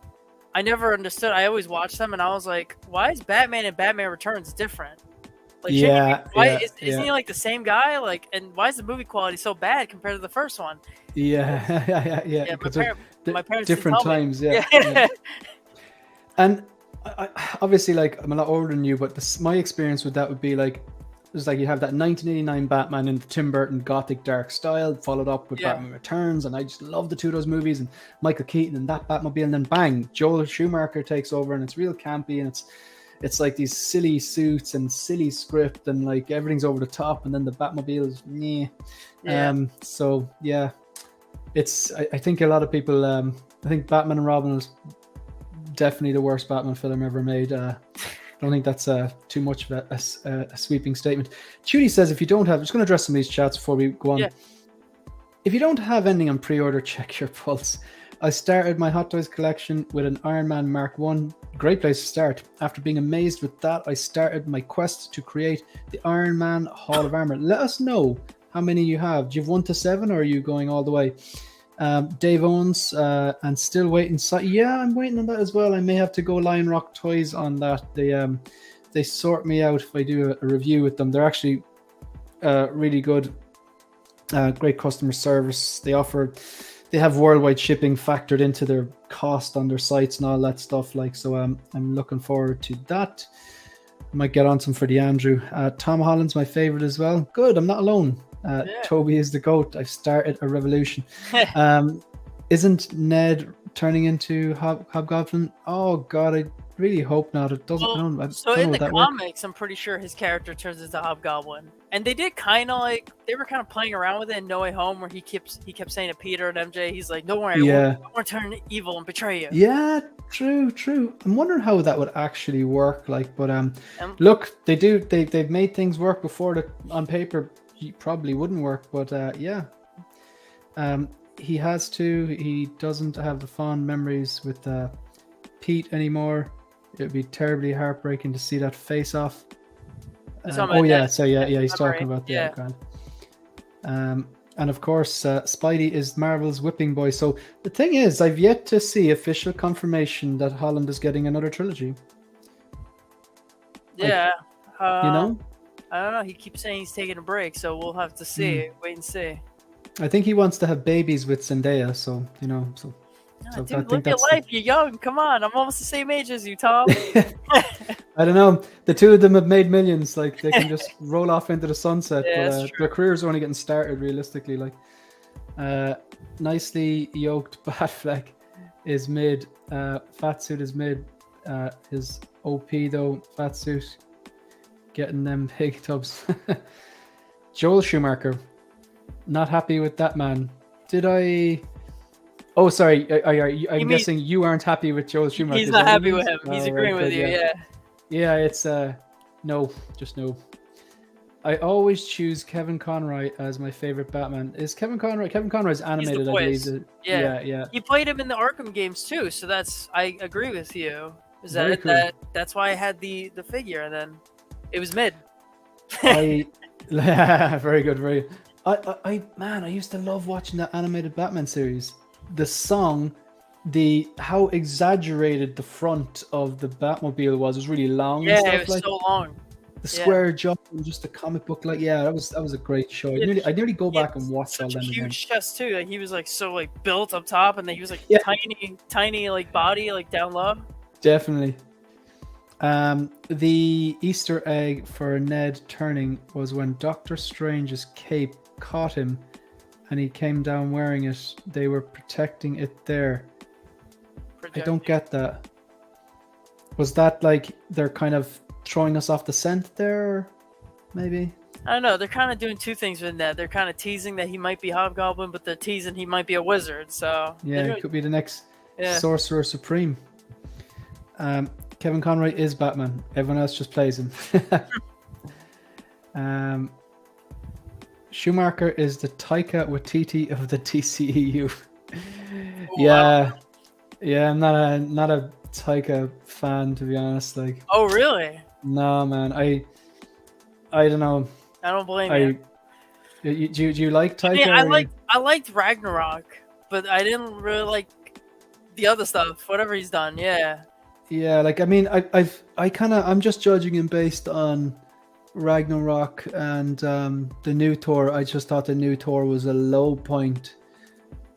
I never understood. I always watched them, and I was like, "Why is Batman and Batman Returns different?" Like, isn't he like the same guy? Like, and why is the movie quality so bad compared to the first one? Yeah. My parents different times, yeah. And I, obviously, like, I'm a lot older than you, but my experience with that would be like, it's like you have that 1989 Batman in the Tim Burton gothic dark style, followed up with Batman Returns, and I just love the two of those movies, and Michael Keaton and that Batmobile, and then bang, Joel Schumacher takes over, and it's real campy, and it's like these silly suits and silly script, and like everything's over the top, and then the Batmobile is so yeah, I think a lot of people I think Batman and Robin was definitely the worst Batman film ever made. I don't think that's too much of a sweeping statement. Judy says, if you don't have, I'm just going to address some of these chats before we go on. Yeah. If you don't have anything on pre-order, check your pulse. I started my Hot Toys collection with an Iron Man Mark 1. Great place to start. After being amazed with that, I started my quest to create the Iron Man Hall of Armor. Let us know how many you have. Do you have 1 to 7, or are you going all the way? Dave Owens, and still waiting. Yeah, I'm waiting on that as well. I may have to go Lion Rock Toys on that. They sort me out if I do a review with them. They're actually really good. Great customer service. They have worldwide shipping factored into their cost on their sites and all that stuff. Like, so I'm looking forward to that. I might get on some for the Andrew. Tom Holland's my favorite as well. Good, I'm not alone. Toby is the GOAT. I've started a revolution. Isn't Ned turning into Hobgoblin? Oh God, I really hope not. It doesn't. In the comics, I'm pretty sure his character turns into Hobgoblin, and they did kind of playing around with it in No Way Home, where he kept saying to Peter and MJ, he's like, "Don't worry, I won't turn evil and betray you." Yeah, true. I'm wondering how that would actually work. Like, but look, they've made things work before that on paper probably wouldn't work, but he has to. He doesn't have the fond memories with Pete anymore. It would be terribly heartbreaking to see that face off. He's talking about that. And of course, Spidey is Marvel's whipping boy. So the thing is, I've yet to see official confirmation that Holland is getting another trilogy. Yeah, I don't know. He keeps saying he's taking a break, so we'll have to see. Wait and see. I think he wants to have babies with Zendaya, so. Dude, look at life. You're young. Come on. I'm almost the same age as you, Tom. I don't know. The two of them have made millions. Like, they can just roll off into the sunset. But their careers are only getting started, realistically. Like, nicely yoked Batfleck is mid. Fatsuit is mid. His OP, though. Fatsuit getting them big tubs. Joel Schumacher. Not happy with that man. Did I... Oh, sorry. I'm guessing you aren't happy with Joel Schumacher. He's not happy with him. He's agreeing with you, yeah. Yeah, it's no, just no. I always choose Kevin Conroy as my favorite Batman. Is Kevin Conroy? Kevin Conroy's animated, I believe. Yeah. He played him in the Arkham games too, so I agree with you. Very cool. That's why I had the figure, and then it was mid. I very good, very. Man, I used to love watching that animated Batman series. The song, how exaggerated the front of the Batmobile was really long. Yeah, and stuff it was so long. the square jump and just the comic book. Like, yeah, that was a great show. I'd nearly go back and watch all them again. Huge chest too. Like, he was like so like built up top, and then he was like tiny like body like down low. Definitely. The Easter egg for Ned turning was when Doctor Strange's cape caught him and he came down wearing it. They were protecting it there. I don't get that. Was that like they're kind of throwing us off the scent there? Maybe? I don't know. They're kind of doing two things with Ned. They're kind of teasing that he might be Hobgoblin, but they're teasing he might be a wizard. So yeah, it could be the next Sorcerer Supreme. Kevin Conroy is Batman. Everyone else just plays him. Schumacher is the Taika Waititi of the DCEU. Yeah, I'm not a Taika fan, to be honest. Like, oh really? No, man. I don't know. I don't blame you. Do you like Taika? I liked Ragnarok, but I didn't really like the other stuff. Whatever he's done, yeah. Yeah, like I mean, I'm just judging him based on Ragnarok and the new Thor. I just thought the new Thor was a low point.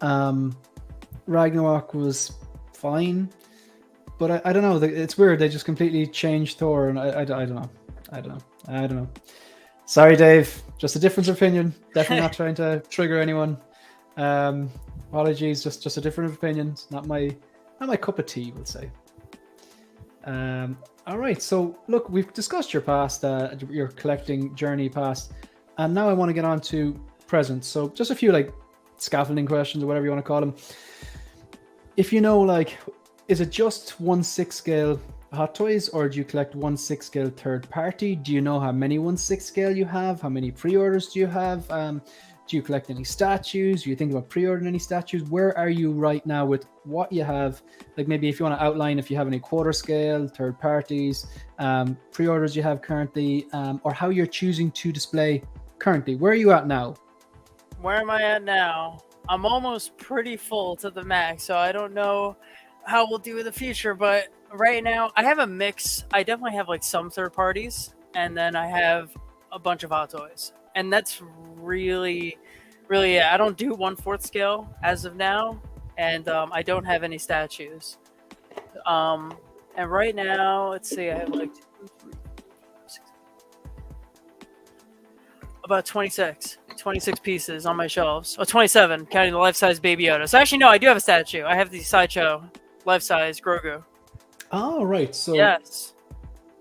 Ragnarok was fine, but I don't know. It's weird. They just completely changed Thor, and I don't know. Sorry, Dave. Just a difference of opinion. Definitely not trying to trigger anyone. Apologies. Just a different opinion. Not my cup of tea, we'll say. All right, so look, we've discussed your past, your collecting journey past, and now I want to get on to present. So just a few like scaffolding questions or whatever you want to call them. If you know, like, is it just 1/6 scale Hot Toys, or do you collect 1/6 scale third party? Do you know how many 1/6 scale you have? How many pre-orders do you have? Do you collect any statues? Do you think about pre-ordering any statues? Where are you right now with what you have? Like, maybe if you want to outline if you have any quarter scale, third parties, pre-orders you have currently, or how you're choosing to display currently. Where are you at now? Where am I at now? I'm almost pretty full to the max, so I don't know how we'll do in the future, but right now I have a mix. I definitely have like some third parties, and then I have a bunch of Hot Toys. And that's really, I don't do 1/4 scale as of now, and I don't have any statues. And right now, let's see, I have like 2, 3, 4, 5, 6, about 26 pieces on my shelves. Oh, 27, counting the life-size Baby Yoda. So actually, no, I do have a statue. I have the Sideshow life-size Grogu. Oh, right. So yes,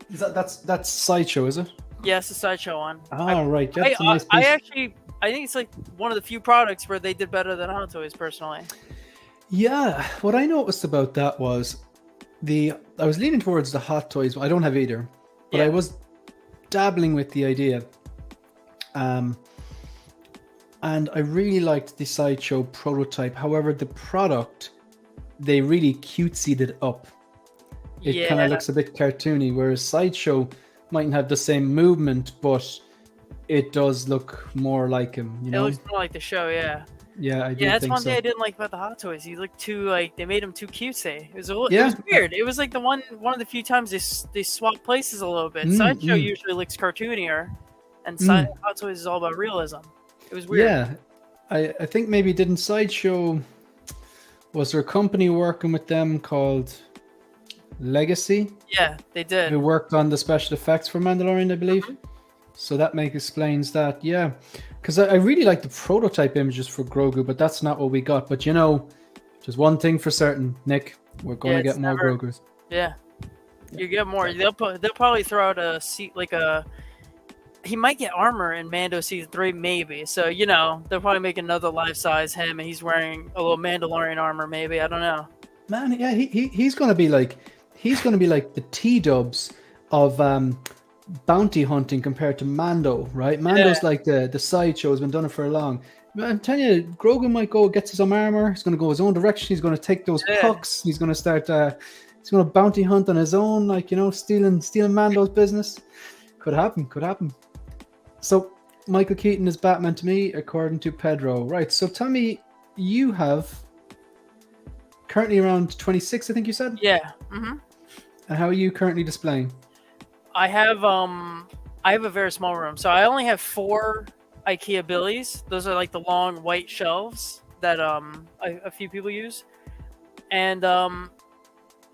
that's Sideshow, is it? Yes, the Sideshow one. Right. That's I think it's like one of the few products where they did better than Hot Toys, personally. Yeah, what I noticed about that was I was leaning towards the Hot Toys. I don't have either, but I was dabbling with the idea. And I really liked the Sideshow prototype. However, the product, they really cutesied it up. It kind of looks a bit cartoony, whereas Sideshow mightn't have the same movement, but it does look more like him. You know? It looks more like the show, yeah. Yeah, I do. Yeah, that's think one so. thing I didn't like about the Hot Toys. He looked too like they made him too cutesy. It was weird. It was like one of the few times they swapped places a little bit. Sideshow usually looks cartoonier, and Hot Toys is all about realism. It was weird. Yeah, I think maybe didn't Sideshow, was there a company working with them called Legacy? Yeah, they did. Who worked on the special effects for Mandalorian, I believe. Mm-hmm. So that explains that, yeah. Because I really like the prototype images for Grogu, but that's not what we got. But you know, just one thing for certain, Nick, we're going to get more Grogus. Yeah, you get more. They'll probably throw out he might get armor in Mando Season 3, maybe. So, you know, they'll probably make another life-size him, and he's wearing a little Mandalorian armor, maybe. I don't know. Man, yeah, he's going to be like the T-dubs of bounty hunting compared to Mando, right? Mando's like the Sideshow, has been done it for long. I'm telling you, Grogu might go, gets his own armor, he's going to go his own direction, he's going to take those pucks, he's going to start He's going to bounty hunt on his own, like, you know, stealing Mando's business. Could happen. So Michael Keaton is Batman to me, according to Pedro. Right. So tell me, you have currently around 26, I think you said? Yeah. Mm-hmm. And how are you currently displaying? I have a very small room, so I only have 4 IKEA Billies. Those are like the long white shelves that a few people use, and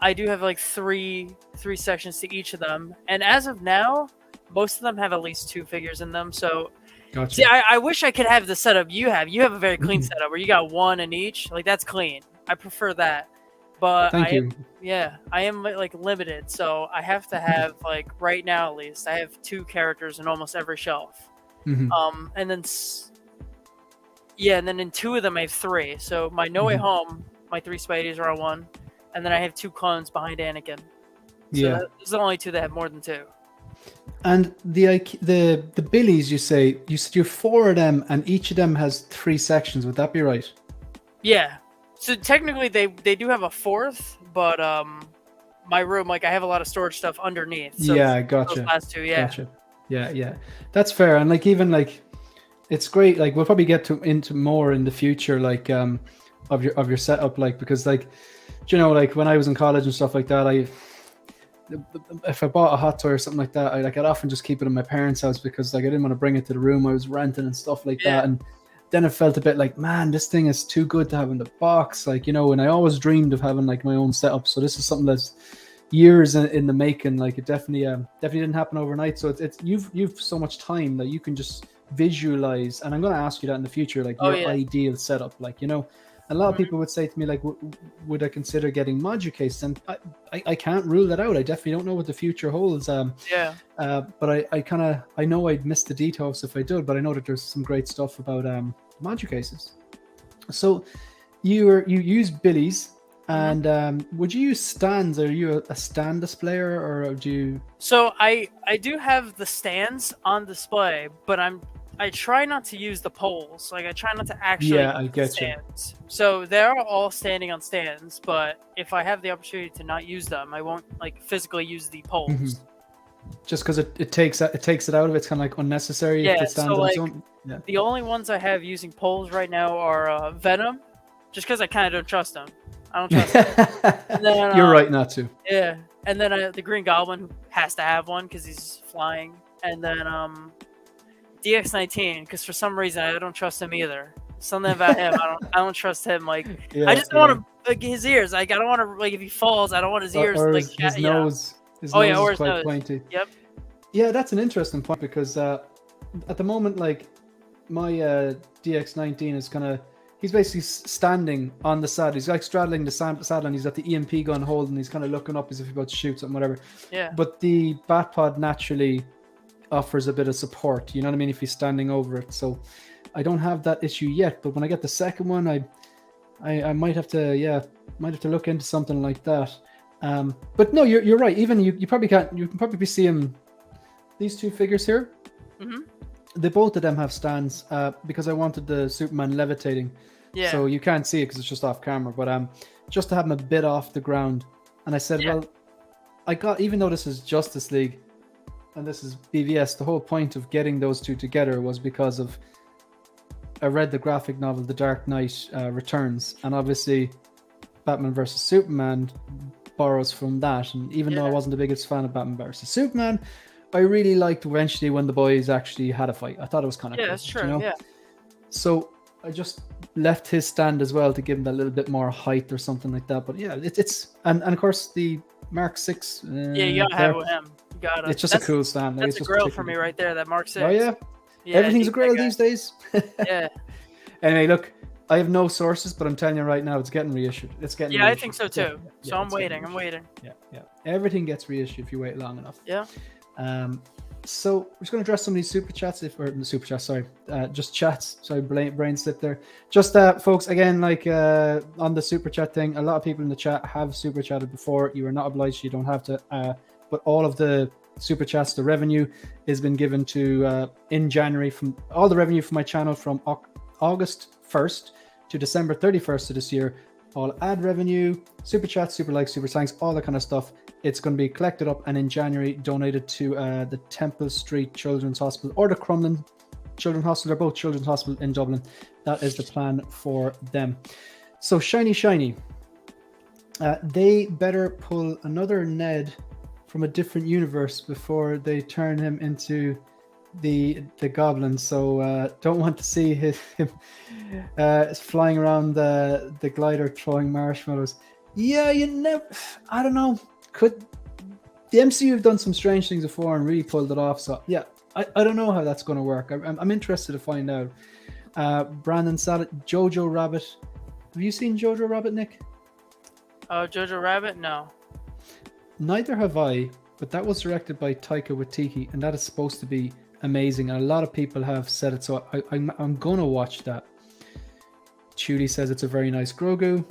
I do have like three sections to each of them. And as of now, most of them have at least 2 figures in them. So, Gotcha. see, I wish I could have the setup you have. You have a very clean setup where you got 1 in each. Like, that's clean. I prefer that. But Thank you. I am like limited, so I have to have, like, right now at least, I have 2 characters in almost every shelf. And then in 2 of them I have 3. So my No Way Home, my 3 Spideys are on 1, and then I have 2 clones behind Anakin. So those are the only 2 that have more than 2. And the Billies, you said you're 4 of them, and each of them has 3 sections. Would that be right? Yeah. So technically they do have a 4th, but my room, like, I have a lot of storage stuff underneath. So gotcha. Those last 2, Gotcha. Yeah. That's fair. And like, even like, it's great. Like, we'll probably get into more in the future, like of your setup, like, because, like, you know, like when I was in college and stuff like that, if I bought a hot toy or something like that, I'd often just keep it in my parents' house because, like, I didn't want to bring it to the room I was renting and stuff like that. And then it felt a bit like, man, this thing is too good to have in the box, like, you know. And I always dreamed of having like my own setup, so this is something that's years in the making. Like, it definitely didn't happen overnight. So it's you've so much time that you can just visualize, and I'm going to ask you that in the future, like, your ideal setup, like, you know. A lot of people would say to me, like, would I consider getting module cases? And I can't rule that out. I definitely don't know what the future holds. But I know I'd miss the details if I did, but I know that there's some great stuff about module cases. So you use Billies, and would you use stands? Are you a stand displayer, or do you? So I do have the stands on display, but I try not to use the poles. Like, I try not to actually use stands. So they're all standing on stands, but if I have the opportunity to not use them, I won't, like, physically use the poles. Just because it takes it out of it. It's kind of like unnecessary. Yeah, so like, the only ones I have using poles right now are Venom, just because I kind of don't trust him. I don't trust him. And then, you're right not to. Yeah, and then the Green Goblin has to have one because he's flying, and then DX19, because for some reason I don't trust him either. Something about him, I don't trust him. Like, I just don't want to, like, his ears. Like, I don't want to, like, if he falls, I don't want his ears. Or like his nose. His nose is quite pointy. Yep. Yeah, that's an interesting point, because at the moment, like, my DX19 is he's basically standing on the saddle. He's like straddling the saddle, and he's got the EMP gun holding. He's kind of looking up as if he's about to shoot something, whatever. Yeah. But the Batpod naturally offers a bit of support, you know what I mean, if he's standing over it. So I don't have that issue yet, but when I get the second one, I might have to look into something like that. But no, you're right. Even you probably can't. You can probably be seeing these 2 figures here. They both of them have stands because I wanted the Superman levitating. Yeah. So you can't see it because it's just off camera, but just to have him a bit off the ground. And I said, well, even though this is Justice League and this is BVS, the whole point of getting those 2 together was because of, I read the graphic novel The Dark Knight Returns, and obviously Batman vs Superman borrows from that. And even though I wasn't the biggest fan of Batman vs Superman, I really liked eventually when the boys actually had a fight. I thought it was kind of cool. That's true. You know? So I just left his stand as well to give him that little bit more height or something like that. But yeah, it's and of course the Mark 6. You gotta have it with him. It's just a cool stand. That's a grail for me right there, that Mark 6. Oh yeah? Everything's a grail these days. Yeah. Anyway, look, I have no sources, but I'm telling you right now, it's getting reissued. It's getting reissued. I think so too. So I'm waiting. Yeah. Everything gets reissued if you wait long enough. Yeah. So we're just going to address some of these super chats, just chats. Sorry, brain slip there. Just folks, again, like on the super chat thing, a lot of people in the chat have super chatted before. You are not obliged. You don't have to. But all of the super chats, the revenue has been given to in January, from all the revenue from my channel from August 1st to December 31st of this year all ad revenue, super chats, super likes, super thanks, all that kind of stuff. It's going to be collected up and in January donated to the Temple Street Children's Hospital or the Crumlin Children's Hospital. They're both Children's Hospital in Dublin. That is the plan for them. So shiny. They better pull another Ned from a different universe before they turn him into the goblin. So don't want to see him flying around the glider throwing marshmallows. Yeah, I don't know. Could the MCU have done some strange things before and really pulled it off? So yeah, I don't know how that's going to work. I'm interested to find out. Brandon Sadat, Jojo Rabbit. Have you seen Jojo Rabbit, Nick? Jojo Rabbit? No. Neither have I, but that was directed by Taika Waititi, and that is supposed to be amazing. And a lot of people have said it, so I'm going to watch that. Judy says it's a very nice Grogu.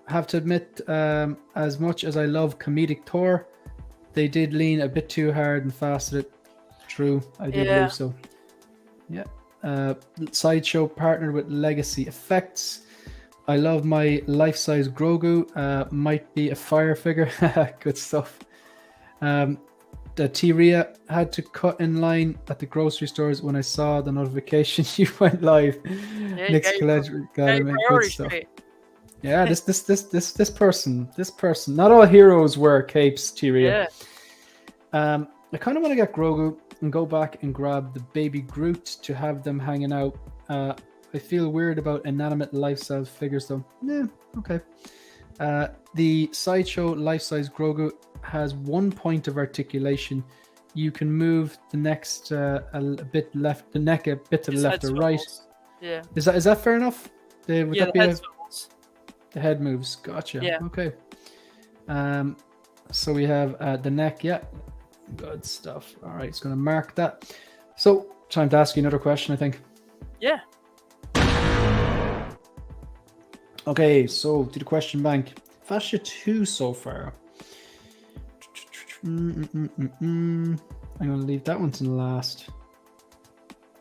I have to admit, as much as I love comedic Thor, they did lean a bit too hard and fast at it. True, I did believe so. Yeah. Sideshow partnered with Legacy Effects. I love my life-size Grogu. Might be a fire figure. Good stuff. The T-Ria had to cut in line at the grocery stores when I saw the notification you went live. Yeah, Nick's college got him in good stuff. Yeah, this person. Not all heroes wear capes, T-Ria. Yeah. I kind of want to get Grogu and go back and grab the baby Groot to have them hanging out. I feel weird about inanimate life-size figures though. Yeah, okay. The Sideshow life-size Grogu has 1 point of articulation. You can move the next a bit left, the neck a bit to the left or right. Yeah. Is that fair enough? The head swivels. The head moves. Gotcha. Yeah. Okay. So we have the neck. Yeah. Good stuff. All right, it's going to mark that. So, time to ask you another question, I think. Yeah. Okay, so to the question bank. I've asked you 2 so far. I'm going to leave that one to the last.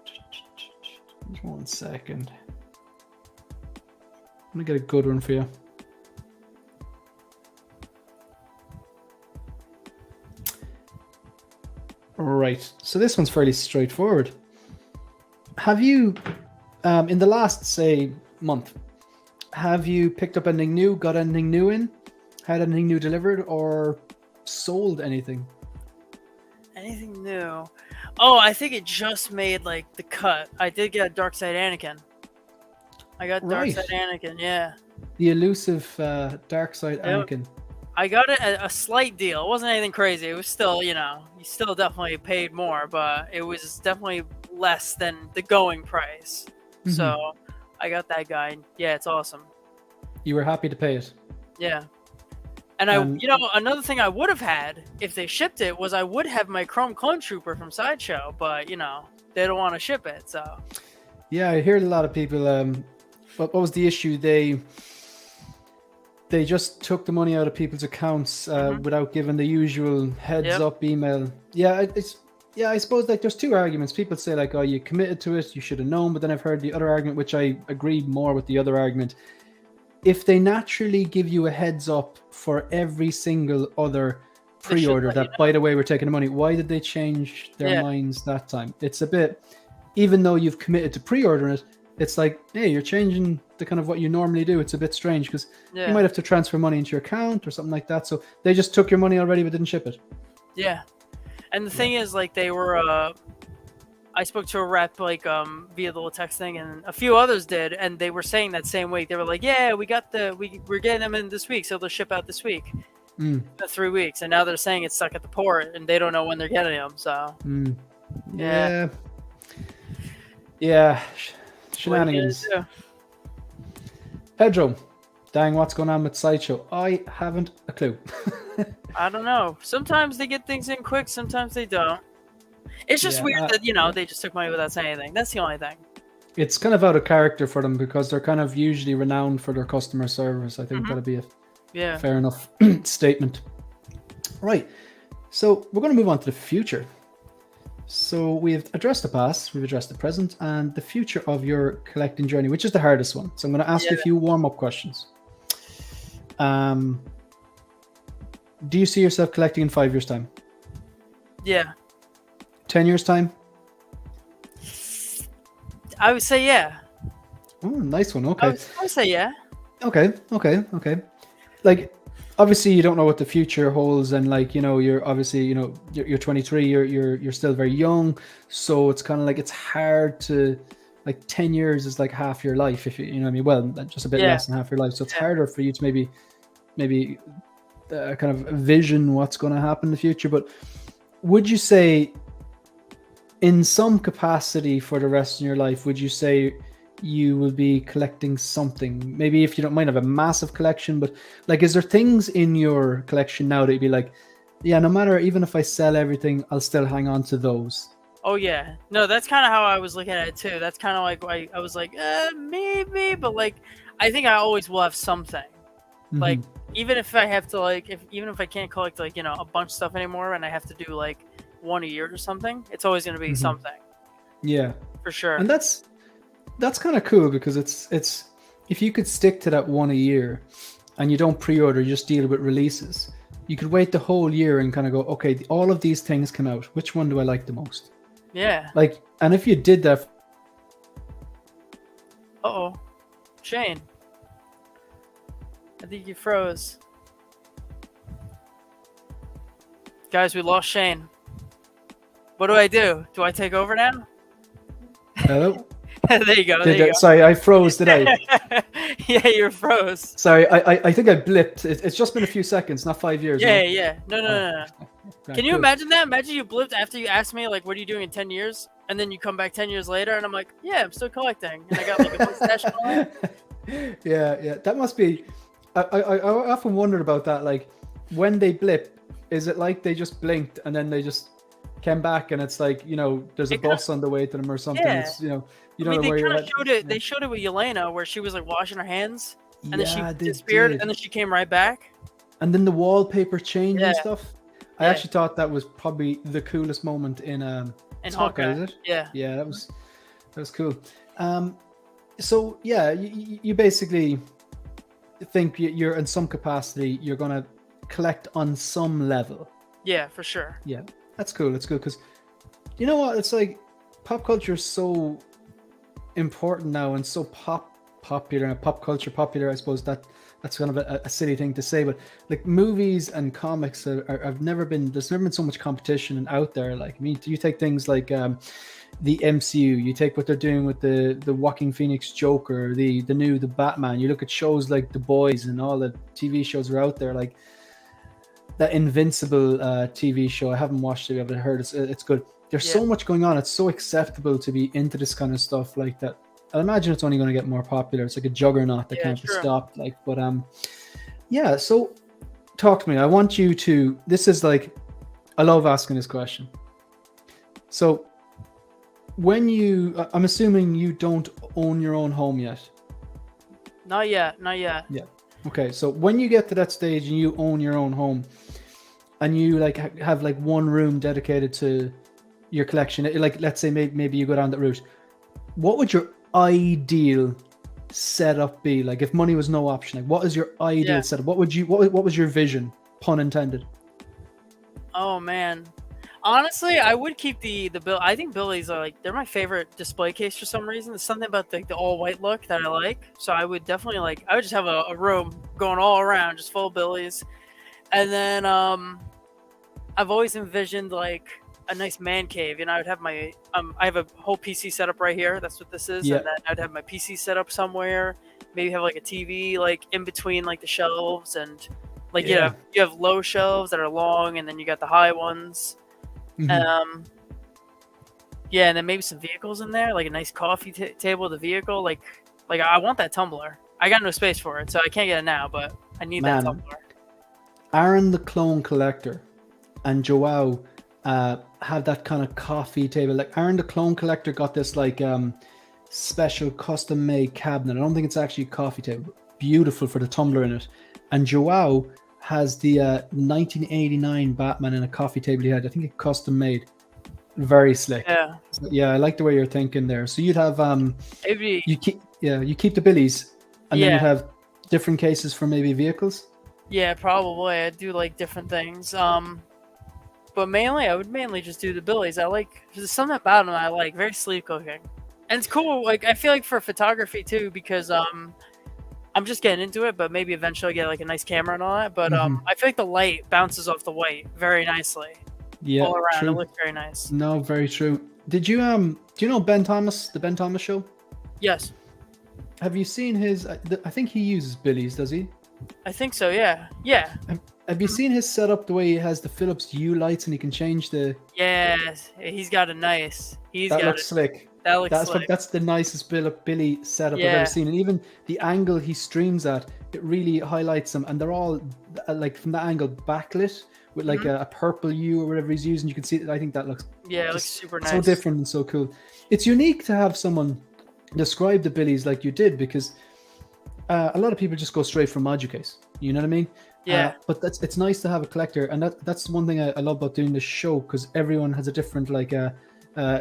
Just 1 second. I'm going to get a good one for you. Right, so this one's fairly straightforward. Have you, in the last, say, month, have you picked up anything new, got anything new in, had anything new delivered, or sold anything? Anything new? Oh, I think it just made, like, the cut. I did get a Dark Side Anakin. I got Dark Side Anakin, yeah. The elusive Dark Side Anakin. I got it at a slight deal. It wasn't anything crazy. It was still, you still definitely paid more, but it was definitely less than the going price. Mm-hmm. So I got that guy. Yeah, it's awesome. You were happy to pay it? Yeah. And another thing I would have had if they shipped it was I would have my Chrome Clone Trooper from Sideshow, but, they don't want to ship it, so. Yeah, I hear a lot of people, what was the issue? They just took the money out of people's accounts without giving the usual heads up email. Yeah, I suppose like there's 2 arguments. People say like, oh, you committed to it, you should have known. But then I've heard the other argument, which I agree more with the other argument. If they naturally give you a heads up for every single other pre-order that, by the way, we're taking the money, why did they change their minds that time? It's a bit, even though you've committed to pre-ordering it, it's like, hey, you're changing the kind of what you normally do. It's a bit strange because you might have to transfer money into your account or something like that. So they just took your money already but didn't ship it. Yeah. And the thing is, like, they were, I spoke to a rep, like, via the little text thing, and a few others did, and they were saying that same week. They were like, yeah, we're getting them in this week, so they'll ship out this week. 3 weeks. And now they're saying it's stuck at the port, and they don't know when they're getting them, so. Yeah. Shenanigans. Pedro, dang, what's going on with Sideshow? I haven't a clue. I don't know. Sometimes they get things in quick, sometimes they don't. It's just weird that, they just took money without saying anything. That's the only thing. It's kind of out of character for them because they're kind of usually renowned for their customer service. I think that'd be a fair enough statement. Right. So we're going to move on to the future. So we've addressed the past, we've addressed the present, and the future of your collecting journey, which is the hardest one. So I'm going to ask you a few warm-up questions. Do you see yourself collecting in 5 years' time? Yeah. 10 years' time? I would say yeah. Oh, nice one. Okay. I would say yeah. Okay. Like, obviously, you don't know what the future holds, and like, you're obviously, you're 23. You're still very young, so it's kind of like it's hard to, like, 10 years is like half your life, if you know what I mean. Well, just a bit less than half your life, so it's harder for you to maybe kind of vision what's going to happen in the future. But would you say, in some capacity for the rest of your life, would you say you will be collecting something? Maybe if you don't mind have a massive collection, but like, is there things in your collection now that you'd be like, yeah, no matter, even if I sell everything, I'll still hang on to those? Oh yeah, no, that's kind of how I was looking at it too. That's kind of like I was like, maybe, but like, I think I always will have something. Mm-hmm. Like, even if I have to, like, even if I can't collect, like, a bunch of stuff anymore, and I have to do like one a year or something, it's always going to be something. Yeah, for sure. And that's kind of cool, because it's if you could stick to that one a year and you don't pre-order, you just deal with releases, you could wait the whole year and kind of go, okay, all of these things come out, which one do I like the most? Yeah. Like, and if you did that. Shane, I think you froze. Guys, we lost Shane. What do? Do I take over now? Hello? There you go. Sorry, I froze today. Yeah, you froze. Sorry, I think I blipped. It's just been a few seconds, not 5 years. Yeah. No. Can you imagine that? Imagine you blipped after you asked me, like, what are you doing in 10 years? And then you come back 10 years later, and I'm like, yeah, I'm still collecting. And I got like a mustache and all that. Yeah. That must be. I often wondered about that. Like, when they blip, is it like they just blinked and then they just came back, and it's like, there's a bus on the way to them or something? Yeah. It's, you I don't mean, know where you're at. showed it. They showed it with Yelena, where she was like washing her hands, and then she they disappeared, did. and then she came right back. And then the wallpaper changed and Yeah. stuff. I actually thought that was probably the coolest moment in Hawkeye, is it? Yeah, that was cool. So yeah, you basically think you're in some capacity, you're gonna collect on some level. Yeah, for sure. Yeah, that's cool. It's good, because you know what? It's like pop culture is so important now, and so popular. Pop culture popular, I suppose that's kind of a silly thing to say, but like, movies and comics there's never been so much competition and out there. Like, I mean, you take things like the MCU, you take what they're doing with the Joaquin Phoenix Joker, the Batman, you look at shows like The Boys, and all the TV shows are out there, like that Invincible TV show. I haven't watched it, but I heard it's good. There's so much going on. It's so acceptable to be into this kind of stuff like that. I imagine it's only going to get more popular. It's like a juggernaut that can't be stopped. Like, but yeah. So, talk to me. I want you to. This is like, I love asking this question. So, I'm assuming you don't own your own home yet. Not yet. Yeah. Okay. So when you get to that stage and you own your own home, and you like have like one room dedicated to your collection, like, let's say maybe you go down that route, what would your ideal setup be? Like, if money was no option, like, what is your ideal setup? What was your vision, pun intended? Oh man, honestly, I would keep the bill. I think Billy's are like, they're my favorite display case for some reason. There's something about the all white look that I like. So I would definitely I would just have a room going all around just full of Billy's. And then I've always envisioned like a nice man cave. I would have my I have a whole PC setup right here. That's what this is. And then I'd have my PC set up somewhere. Maybe have like a TV like in between like the shelves, and like you have low shelves that are long, and then you got the high ones. Mm-hmm. And then maybe some vehicles in there, like a nice coffee table with a vehicle. Like I want that tumbler. I got no space for it, so I can't get it now, but I need that tumbler. Aaron the Clone Collector and Joao have that kind of coffee table. Like, Aaron the Clone Collector got this like special custom made cabinet. I don't think it's actually a coffee table. Beautiful for the tumbler in it. And Joao has the 1989 Batman in a coffee table he had. I think it custom made. Very slick. Yeah. So, yeah, I like the way you're thinking there. So you'd have maybe you keep the Billies, and then different cases for maybe vehicles? Yeah, probably. I do like different things. But mainly, I would mainly just do the Billies. There's something about them I like. Very sleek looking, and it's cool. Like I feel like for photography too, because I'm just getting into it. But maybe eventually I get like a nice camera and all that. But I feel like the light bounces off the white very nicely. Yeah, all around. true. It looks very nice. No, very true. Did you do you know Ben Thomas, the Ben Thomas show? Yes, Have you seen his? I think he uses Billies, does he? I think so. Yeah, yeah. Have you seen his setup? The way he has the Philips Hue lights and he can change the. Yes, he's got a nice. That looks slick. That looks slick. That's the nicest Billy setup I've Yeah. ever seen, and even the angle he streams at, it really highlights them, and they're all like from that angle backlit with like a purple hue or whatever he's using. You can see. I think that looks Yeah, it looks super nice. so different and so cool. It's unique to have someone describe the Billies like you did, because a lot of people just go straight from module case. You know what I mean? Yeah. But it's nice to have a collector, and that's one thing I love about doing this show, because everyone has a different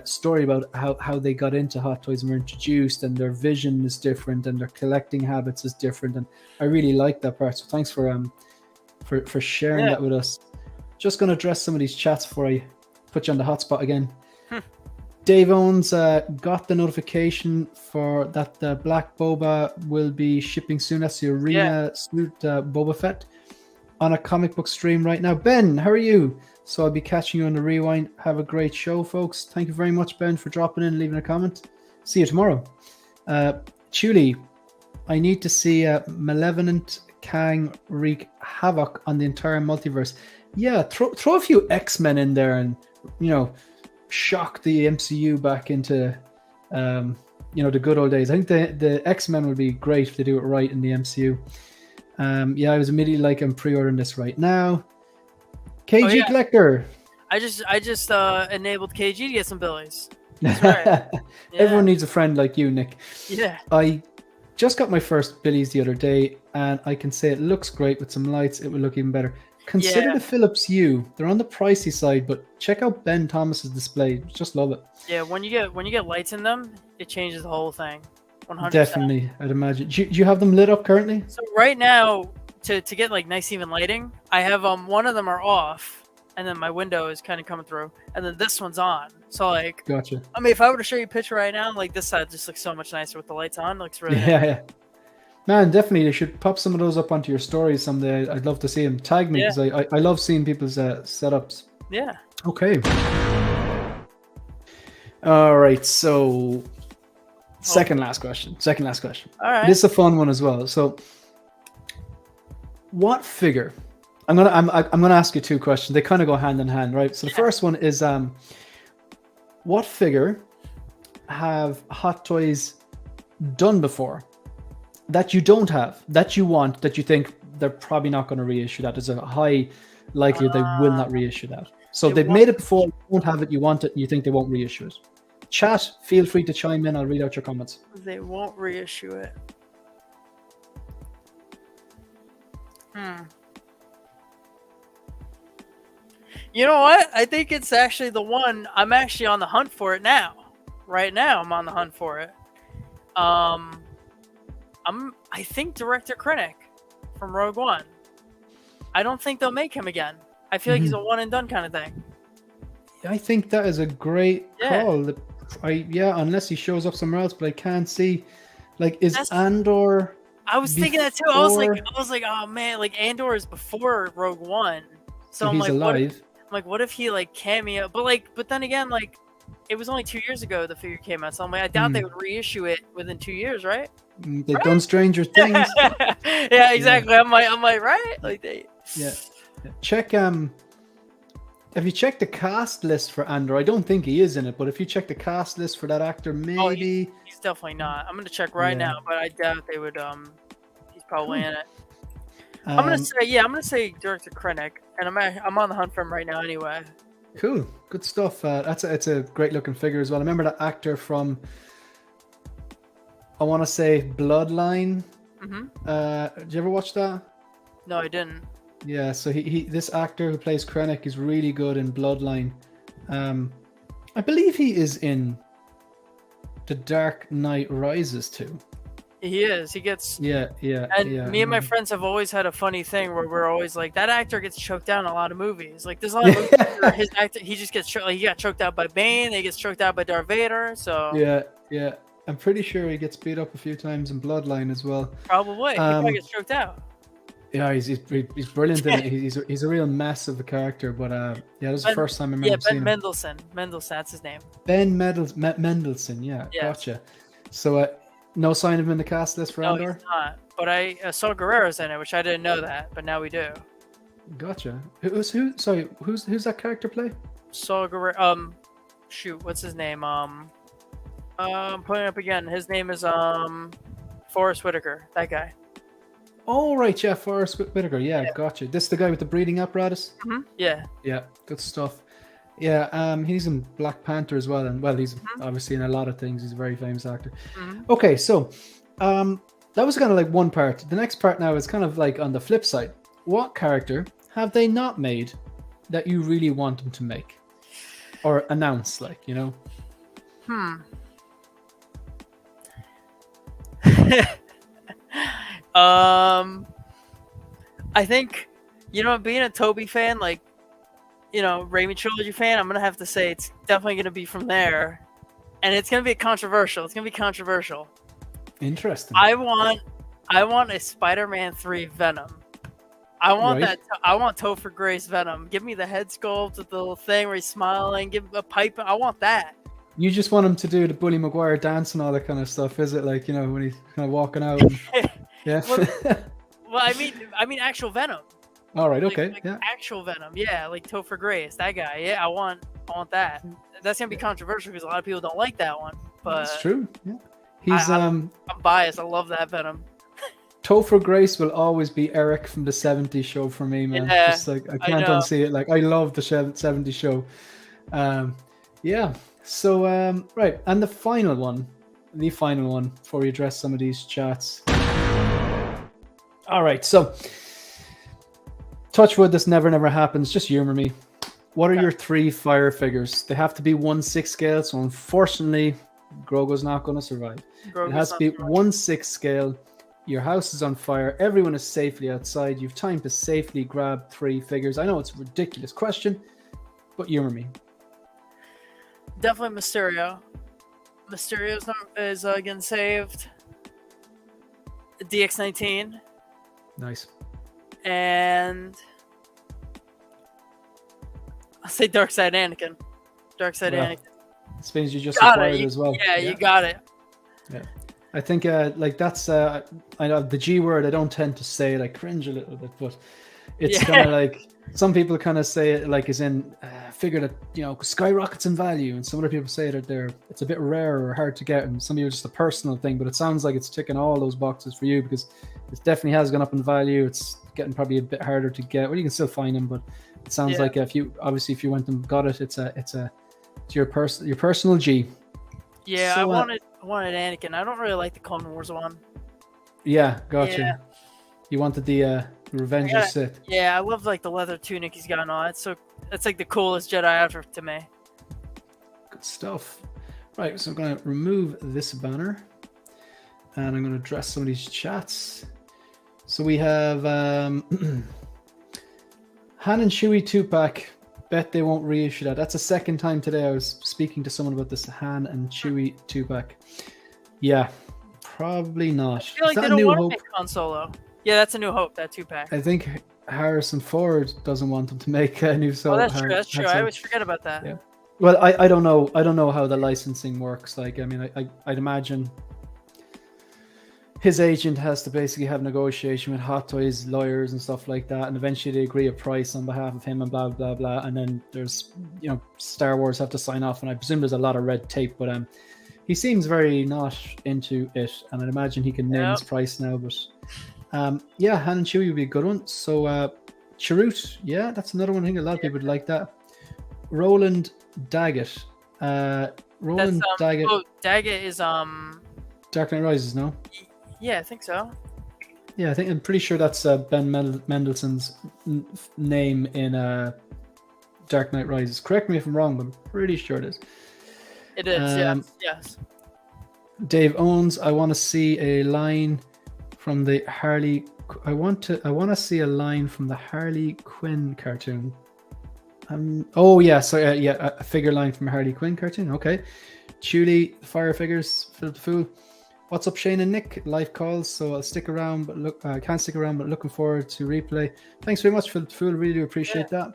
story about how they got into Hot Toys and were introduced, and their vision is different, and their collecting habits is different, and I really like that part. So thanks for sharing that with us. Just going to address some of these chats before I put you on the hotspot again. Dave Owens got the notification for that the Black Boba will be shipping soon. That's the Arena suit Boba Fett on a comic book stream right now. Ben, how are you? So I'll be catching you on the rewind. Have a great show, folks. Thank you very much, Ben, for dropping in and leaving a comment. See you tomorrow. Chuli, I need to see Malevolent Kang wreak havoc on the entire multiverse. Yeah, throw a few X-Men in there and, shock the MCU back into, the good old days. I think the X-Men would be great if they do it right in the MCU. I was immediately like, I'm pre-ordering this right now. KG Collector. I just enabled KG to get some Billies. That's right. Everyone needs a friend like you, Nick. Yeah. I just got my first Billies the other day, and I can say it looks great with some lights. It would look even better. Consider the Philips Hue. They're on the pricey side, but check out Ben Thomas's display. Just love it. Yeah, when you get lights in them, it changes the whole thing. 100%. Definitely, I'd imagine. Do you have them lit up currently? So right now, to get like nice even lighting, I have one of them are off, and then my window is kind of coming through, and then this one's on. So like, gotcha. I mean, if I were to show you a picture right now, like this side just looks so much nicer with the lights on. It looks really nice. Yeah. Man, definitely, you should pop some of those up onto your stories someday. I'd love to see them. Tag me, because I love seeing people's setups. Yeah. Okay. All right, so second last question. All right. This is a fun one as well. So, what figure? I'm gonna ask you two questions. They kind of go hand in hand, right? So the first one is, what figure have Hot Toys done before that you don't have, that you want, that you think they're probably not going to reissue? That is a high likelihood they will not reissue that. So they've made it before, you don't have it, you want it, and you think they won't reissue it. Chat, feel free to chime in. I'll read out your comments. They won't reissue it. You know what? I think it's actually the one. I'm actually on the hunt for it now. Right now, I'm on the hunt for it. I think Director Krennic from Rogue One. I don't think they'll make him again. I feel like he's a one and done kind of thing. I think that is a great call. Unless he shows up somewhere else, but I can't see. Like, Andor? I was thinking that too. I was like, oh man, like Andor is before Rogue One, so I'm he's like, alive. What if he like cameo? But then again, like, it was only 2 years ago the figure came out, so I'm like, I doubt they would reissue it within 2 years, right? They've done Stranger Things. Yeah, exactly. I'm like, right? Like they. Yeah. Check. Have you checked the cast list for Andor? I don't think he is in it, but if you check the cast list for that actor, maybe he's definitely not. I'm gonna check right now, but I doubt they would. He's probably in it. I'm gonna say Director Krennic, and I'm on the hunt for him right now anyway. Cool, good stuff. It's a great looking figure as well. I remember that actor from, I want to say, Bloodline. Did you ever watch that? No, I didn't. Yeah, so this actor who plays Krennic is really good in Bloodline. I believe he is in The Dark Knight Rises too. He is. He gets. Yeah, yeah, And yeah. me and my friends have always had a funny thing where we're always like, that actor gets choked out in a lot of movies. Like, there's a lot of movies where his actor, he just gets choked. Like, he got choked out by Bane. He gets choked out by Darth Vader. So Yeah, yeah. I'm pretty sure he gets beat up a few times in Bloodline as well. probably he probably gets choked out. Yeah, he's brilliant in it. He's a real mess of a character. But yeah, this is the first time I remember seeing him. Mendelsohn. That's his name. Ben Mendelsohn. Yeah, gotcha. So no sign of him in the cast list for Andor? No, he's not. But I saw Guerrero's in it, which I didn't know that, but now we do. Gotcha. Who? Sorry, who's that character play? Saw Guerrero. Shoot, what's his name? I'm putting it up again. His name is Forrest Whitaker. That guy. Oh right, yeah, Forrest Whitaker. Yeah, gotcha. This is the guy with the breathing apparatus. Mm-hmm. Yeah. Yeah, good stuff. Yeah, he's in Black Panther as well, and well, he's obviously in a lot of things. He's a very famous actor. Mm-hmm. Okay, so that was kind of like one part. The next part now is kind of like on the flip side. What character have they not made that you really want them to make or announce? Like, you know. I think, being a Toby fan, like, Raimi Trilogy fan, I'm gonna have to say it's definitely gonna be from there, and it's gonna be controversial. Interesting. I want a Spider-Man 3 Venom. I want that. I want Topher Grace Venom. Give me the head sculpt with the little thing where he's smiling. Give him a pipe. I want that. You just want him to do the Bully Maguire dance and all that kind of stuff, is it? Like, when he's kind of walking out. And, yeah. well, I mean actual Venom. All right. Okay. Yeah. Actual Venom. Yeah, like Topher Grace, that guy. Yeah, I want that. That's gonna be controversial because a lot of people don't like that one. But that's true. Yeah. He's I'm biased. I love that Venom. Topher Grace will always be Eric from the 70s show for me, man. Yeah, just like I can't unsee it. Like, I love the 70s show. Yeah. So right, and the final one before we address some of these chats. All right, so touch wood, this never happens. Just humor me. What are your 3 fire figures? They have to be 1/6 scale. So unfortunately, Grogu's not going to survive. It has to be 1/6 scale. Your house is on fire. Everyone is safely outside. You've time to safely grab 3 figures. I know it's a ridiculous question, but humor me. Definitely Mysterio. Mysterio's is getting saved. DX-19. Nice. And I'll say Darkseid Anakin. Anakin. This means you just acquired as well. Yeah, you got it. Yeah. I think like that's I know the G word, I don't tend to say it. I cringe a little bit, but it's kind of like some people kind of say it like as in figure that skyrockets in value, and some other people say that it's a bit rare or hard to get, and some of you just a personal thing. But it sounds like it's ticking all those boxes for you because it definitely has gone up in value. It's getting probably a bit harder to get. Well, you can still find them, but it sounds like if you went and got it, it's your personal G. Yeah, so, I wanted Anakin. I don't really like the Clone Wars one. Yeah, gotcha. Yeah. You wanted the Revenge of the Sith. Yeah, I love like the leather tunic he's got on. That's like the coolest Jedi ever to me. Good stuff. Right, so I'm going to remove this banner, and I'm going to address some of these chats. So we have Han and Chewie 2-pack. Bet they won't reissue that. That's the second time today I was speaking to someone about this Han and Chewie 2-pack. Yeah, probably not. I feel like they don't want to make Han Solo. Yeah, that's a New Hope, that 2-pack. I think Harrison Ford doesn't want them to make a new Solo. Oh, that's true. That's true. I always forget about that. Yeah. Well, I don't know. I don't know how the licensing works. Like, I mean, I'd imagine his agent has to basically have negotiation with Hot Toys lawyers and stuff like that, and eventually they agree a price on behalf of him and blah blah blah. And then there's Star Wars have to sign off, and I presume there's a lot of red tape. But he seems very not into it, and I'd imagine he can name his price now. But yeah, Han and Chewie would be a good one. So Chirrut, yeah, that's another one. I think a lot of people would like that. Roland Daggett. Daggett. Oh, Daggett is Dark Knight Rises, no? Yeah, I think so. Yeah, I'm pretty sure that's Ben Mendelsohn's name in Dark Knight Rises. Correct me if I'm wrong, but I'm pretty sure it is. It is, yes. Dave Owens, I want to see a line from the Harley. I want to see a line from the Harley Quinn cartoon. Oh yeah, so yeah, a figure line from a Harley Quinn cartoon. Okay. Chuli, Fire Figures, Philip the Fool. What's up, Shane and Nick? Live calls, so I'll stick around, but look, I can't stick around, but looking forward to replay. Thanks very much, Philip the Fool. Really do appreciate that.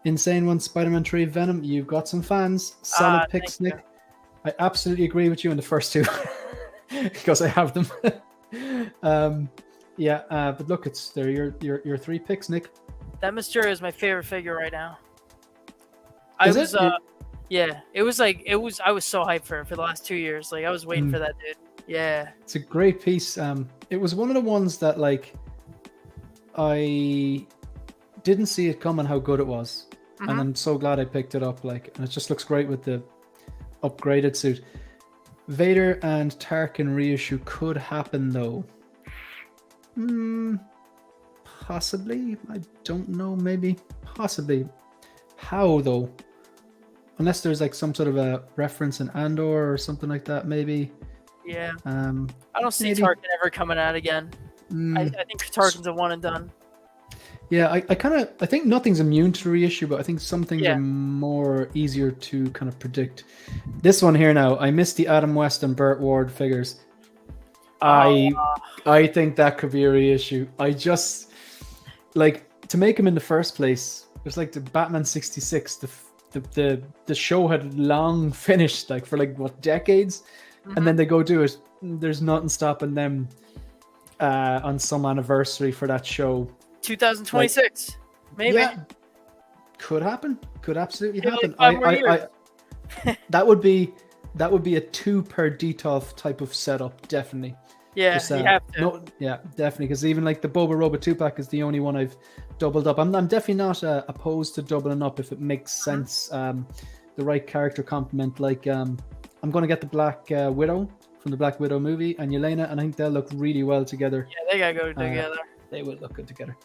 Insane One, Spider-Man 3, Venom. You've got some fans. Solid picks, Nick. I absolutely agree with you in the first two because I have them. But look, they're your 3 picks, Nick. That Mysterio is my favorite figure right now. Yeah, it was I was so hyped for the last 2 years. Like I was waiting for that dude. Yeah. It's a great piece. It was one of the ones that like I didn't see it coming how good it was. And I'm so glad I picked it up. Like, and it just looks great with the upgraded suit. Vader and Tarkin reissue could happen though. Possibly. I don't know. Maybe. Possibly. How though? Unless there's like some sort of a reference in Andor or something like that, maybe. Yeah. I don't see Tarkin ever coming out again. I think Tarkin's a one and done. Yeah, I think nothing's immune to reissue, but I think some things are more easier to kind of predict. This one here now, I missed the Adam West and Burt Ward figures. I think that could be a reissue. I just like to make him in the first place. It was like the Batman 66. The show had long finished, like for like what decades, and then they go do it. There's nothing stopping them on some anniversary for that show. 2026, maybe. Yeah, could happen. Could absolutely happen. That would be a 2 per Detolf type of setup, definitely. Yeah, you have to. No, yeah, definitely. Because even like the Boba Robot 2-pack is the only one I've doubled up. I'm definitely not opposed to doubling up if it makes sense. The right character complement. Like I'm going to get the Black Widow from the Black Widow movie and Yelena, and I think they'll look really well together. Yeah, they gotta go together. They will look good together.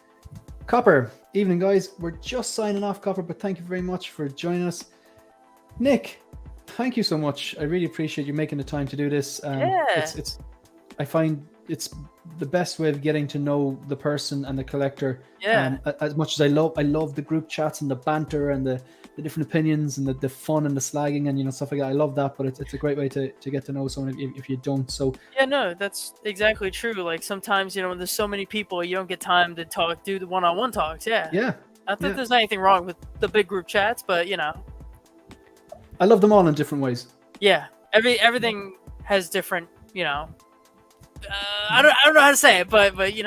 Copper, evening guys. We're just signing off, Copper, but thank you very much for joining us. Nick, thank you so much. I really appreciate you making the time to do this. I find it's the best way of getting to know the person and the collector. As much as I love the group chats and the banter and the different opinions and the fun and the slagging and stuff like that. I love that, but it's a great way to get to know someone if you don't. So no, that's exactly true. Like sometimes when there's so many people, you don't get time to do the one-on-one talks. Yeah. Not that there's anything wrong with the big group chats, but I love them all in different ways. Yeah, everything has different. I don't know how to say it, but they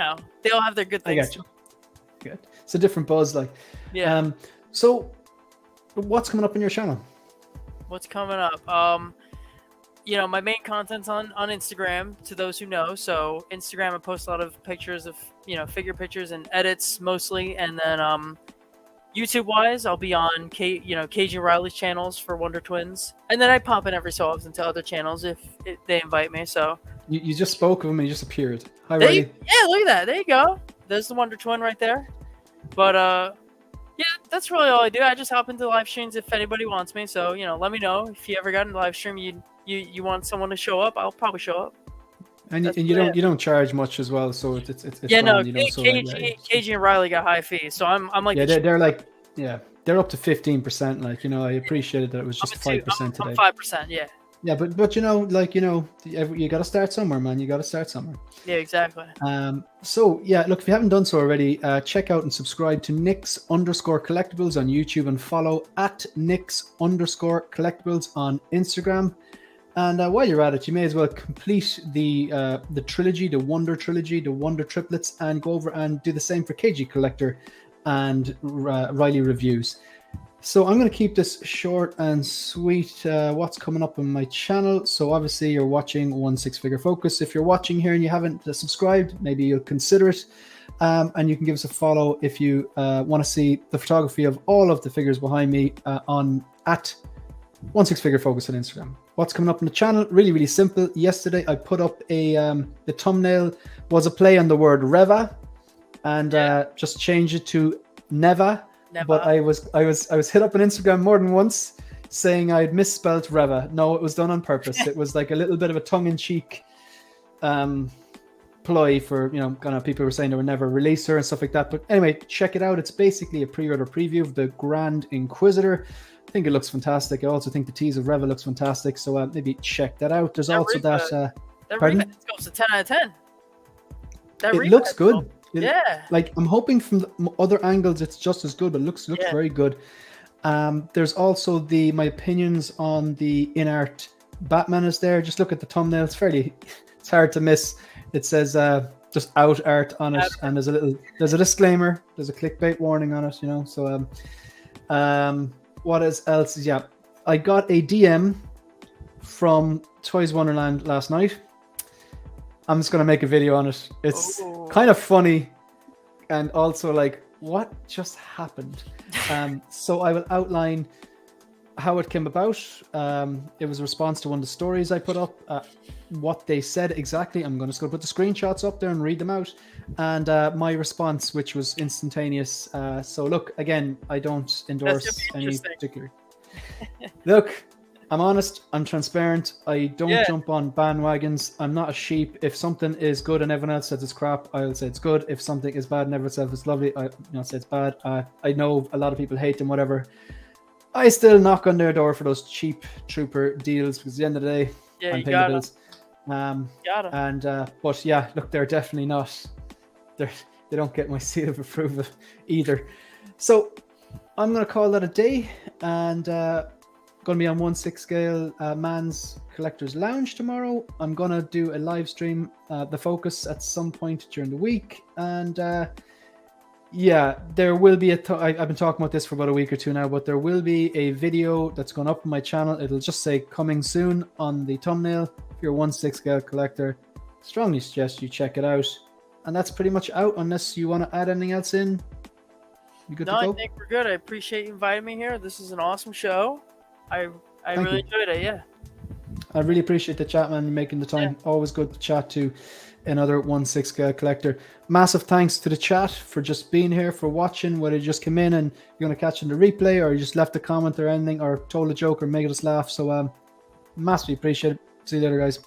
all have their good things. I got you. Good. It's a different buzz, like. Yeah. So, what's coming up on your channel? What's coming up? My main content's on Instagram. To those who know, so Instagram, I post a lot of pictures of figure pictures and edits mostly, and then YouTube wise, I'll be on KG Riley's channels for Wonder Twins, and then I pop in every so often to other channels if they invite me. So. You just spoke of him and he just appeared. Hi, Riley. Yeah, look at that. There you go. There's the Wonder Twin right there. But that's really all I do. I just hop into live streams if anybody wants me. So let me know if you ever got into live stream. You want someone to show up? I'll probably show up. And you don't charge much as well, so it's yeah, no. KG and Riley got high fees, so I'm like they're up to 15%. Like I appreciated that it was just 5% today. I'm 5%, yeah. Yeah, but you got to start somewhere, man. You got to start somewhere. Yeah, exactly. So yeah, look, if you haven't done so already, check out and subscribe to Nix_collectibles on YouTube and follow at Nix_collectibles on Instagram. And while you're at it, you may as well complete the trilogy, the Wonder trilogy, the Wonder triplets, and go over and do the same for KG Collector and Riley Reviews. So I'm going to keep this short and sweet. What's coming up on my channel? So obviously you're watching 1/6 Figure Focus. If you're watching here and you haven't subscribed, maybe you'll consider it. And you can give us a follow if you want to see the photography of all of the figures behind me on at 1/6 Figure Focus on Instagram. What's coming up on the channel? Really, really simple. Yesterday I put up the thumbnail was a play on the word Reva, and just change it to Neva. But I was hit up on Instagram more than once saying I'd misspelt Reva. No, it was done on purpose. It was like a little bit of a tongue-in-cheek ploy for, you know, kind of people were saying they would never release her and stuff like that. But anyway, check it out. It's basically a pre-order preview of the Grand Inquisitor. I think it looks fantastic. I also think the tease of Reva looks fantastic. So maybe check that out. There's also that Reva goes to 10 out of 10. It looks good. Yeah. Like, I'm hoping from the other angles it's just as good, but it looks very good. There's also my opinions on the in-art Batman is there. Just look at the thumbnail. It's hard to miss. It says just out art on it, and there's a disclaimer. There's a clickbait warning on it, you know. So what else? Yeah, I got a DM from Toys Wonderland last night. I'm just gonna make a video on it. It's kind of funny, and also like, what just happened? So I will outline how it came about. It was a response to one of the stories I put up. What they said exactly, I'm just going to put the screenshots up there and read them out. And my response, which was instantaneous. So look, again, I don't endorse any particular. Look, I'm honest. I'm transparent. I don't jump on bandwagons. I'm not a sheep. If something is good and everyone else says it's crap, I'll say it's good. If something is bad and everyone says it's lovely, I'll say it's bad. I know a lot of people hate them, whatever. I still knock on their door for those cheap trooper deals because at the end of the day, I'm paying the bills. But yeah, look, they're definitely not. They don't get my seal of approval either. So I'm gonna call that a day, and going to be on 1/6 scale Man's Collector's Lounge tomorrow. I'm gonna do a live stream, the Focus, at some point during the week, and yeah, there will be I've been talking about this for about a week or two now, but there will be a video that's going up on my channel. It'll just say coming soon on the thumbnail. If you're a 1/6 scale collector, strongly suggest you check it out. And that's pretty much out, unless you want to add anything else in. You good to go? I think we're good. I appreciate you inviting me here. This is an awesome show. I really enjoyed it, yeah. I really appreciate the chat, man, making the time. Yeah. Always good to chat to another 1/6 scale collector. Massive thanks to the chat for just being here, for watching, whether you just came in and you're going to catch in the replay, or you just left a comment or anything, or told a joke or made us laugh. So massively appreciate it. See you later, guys.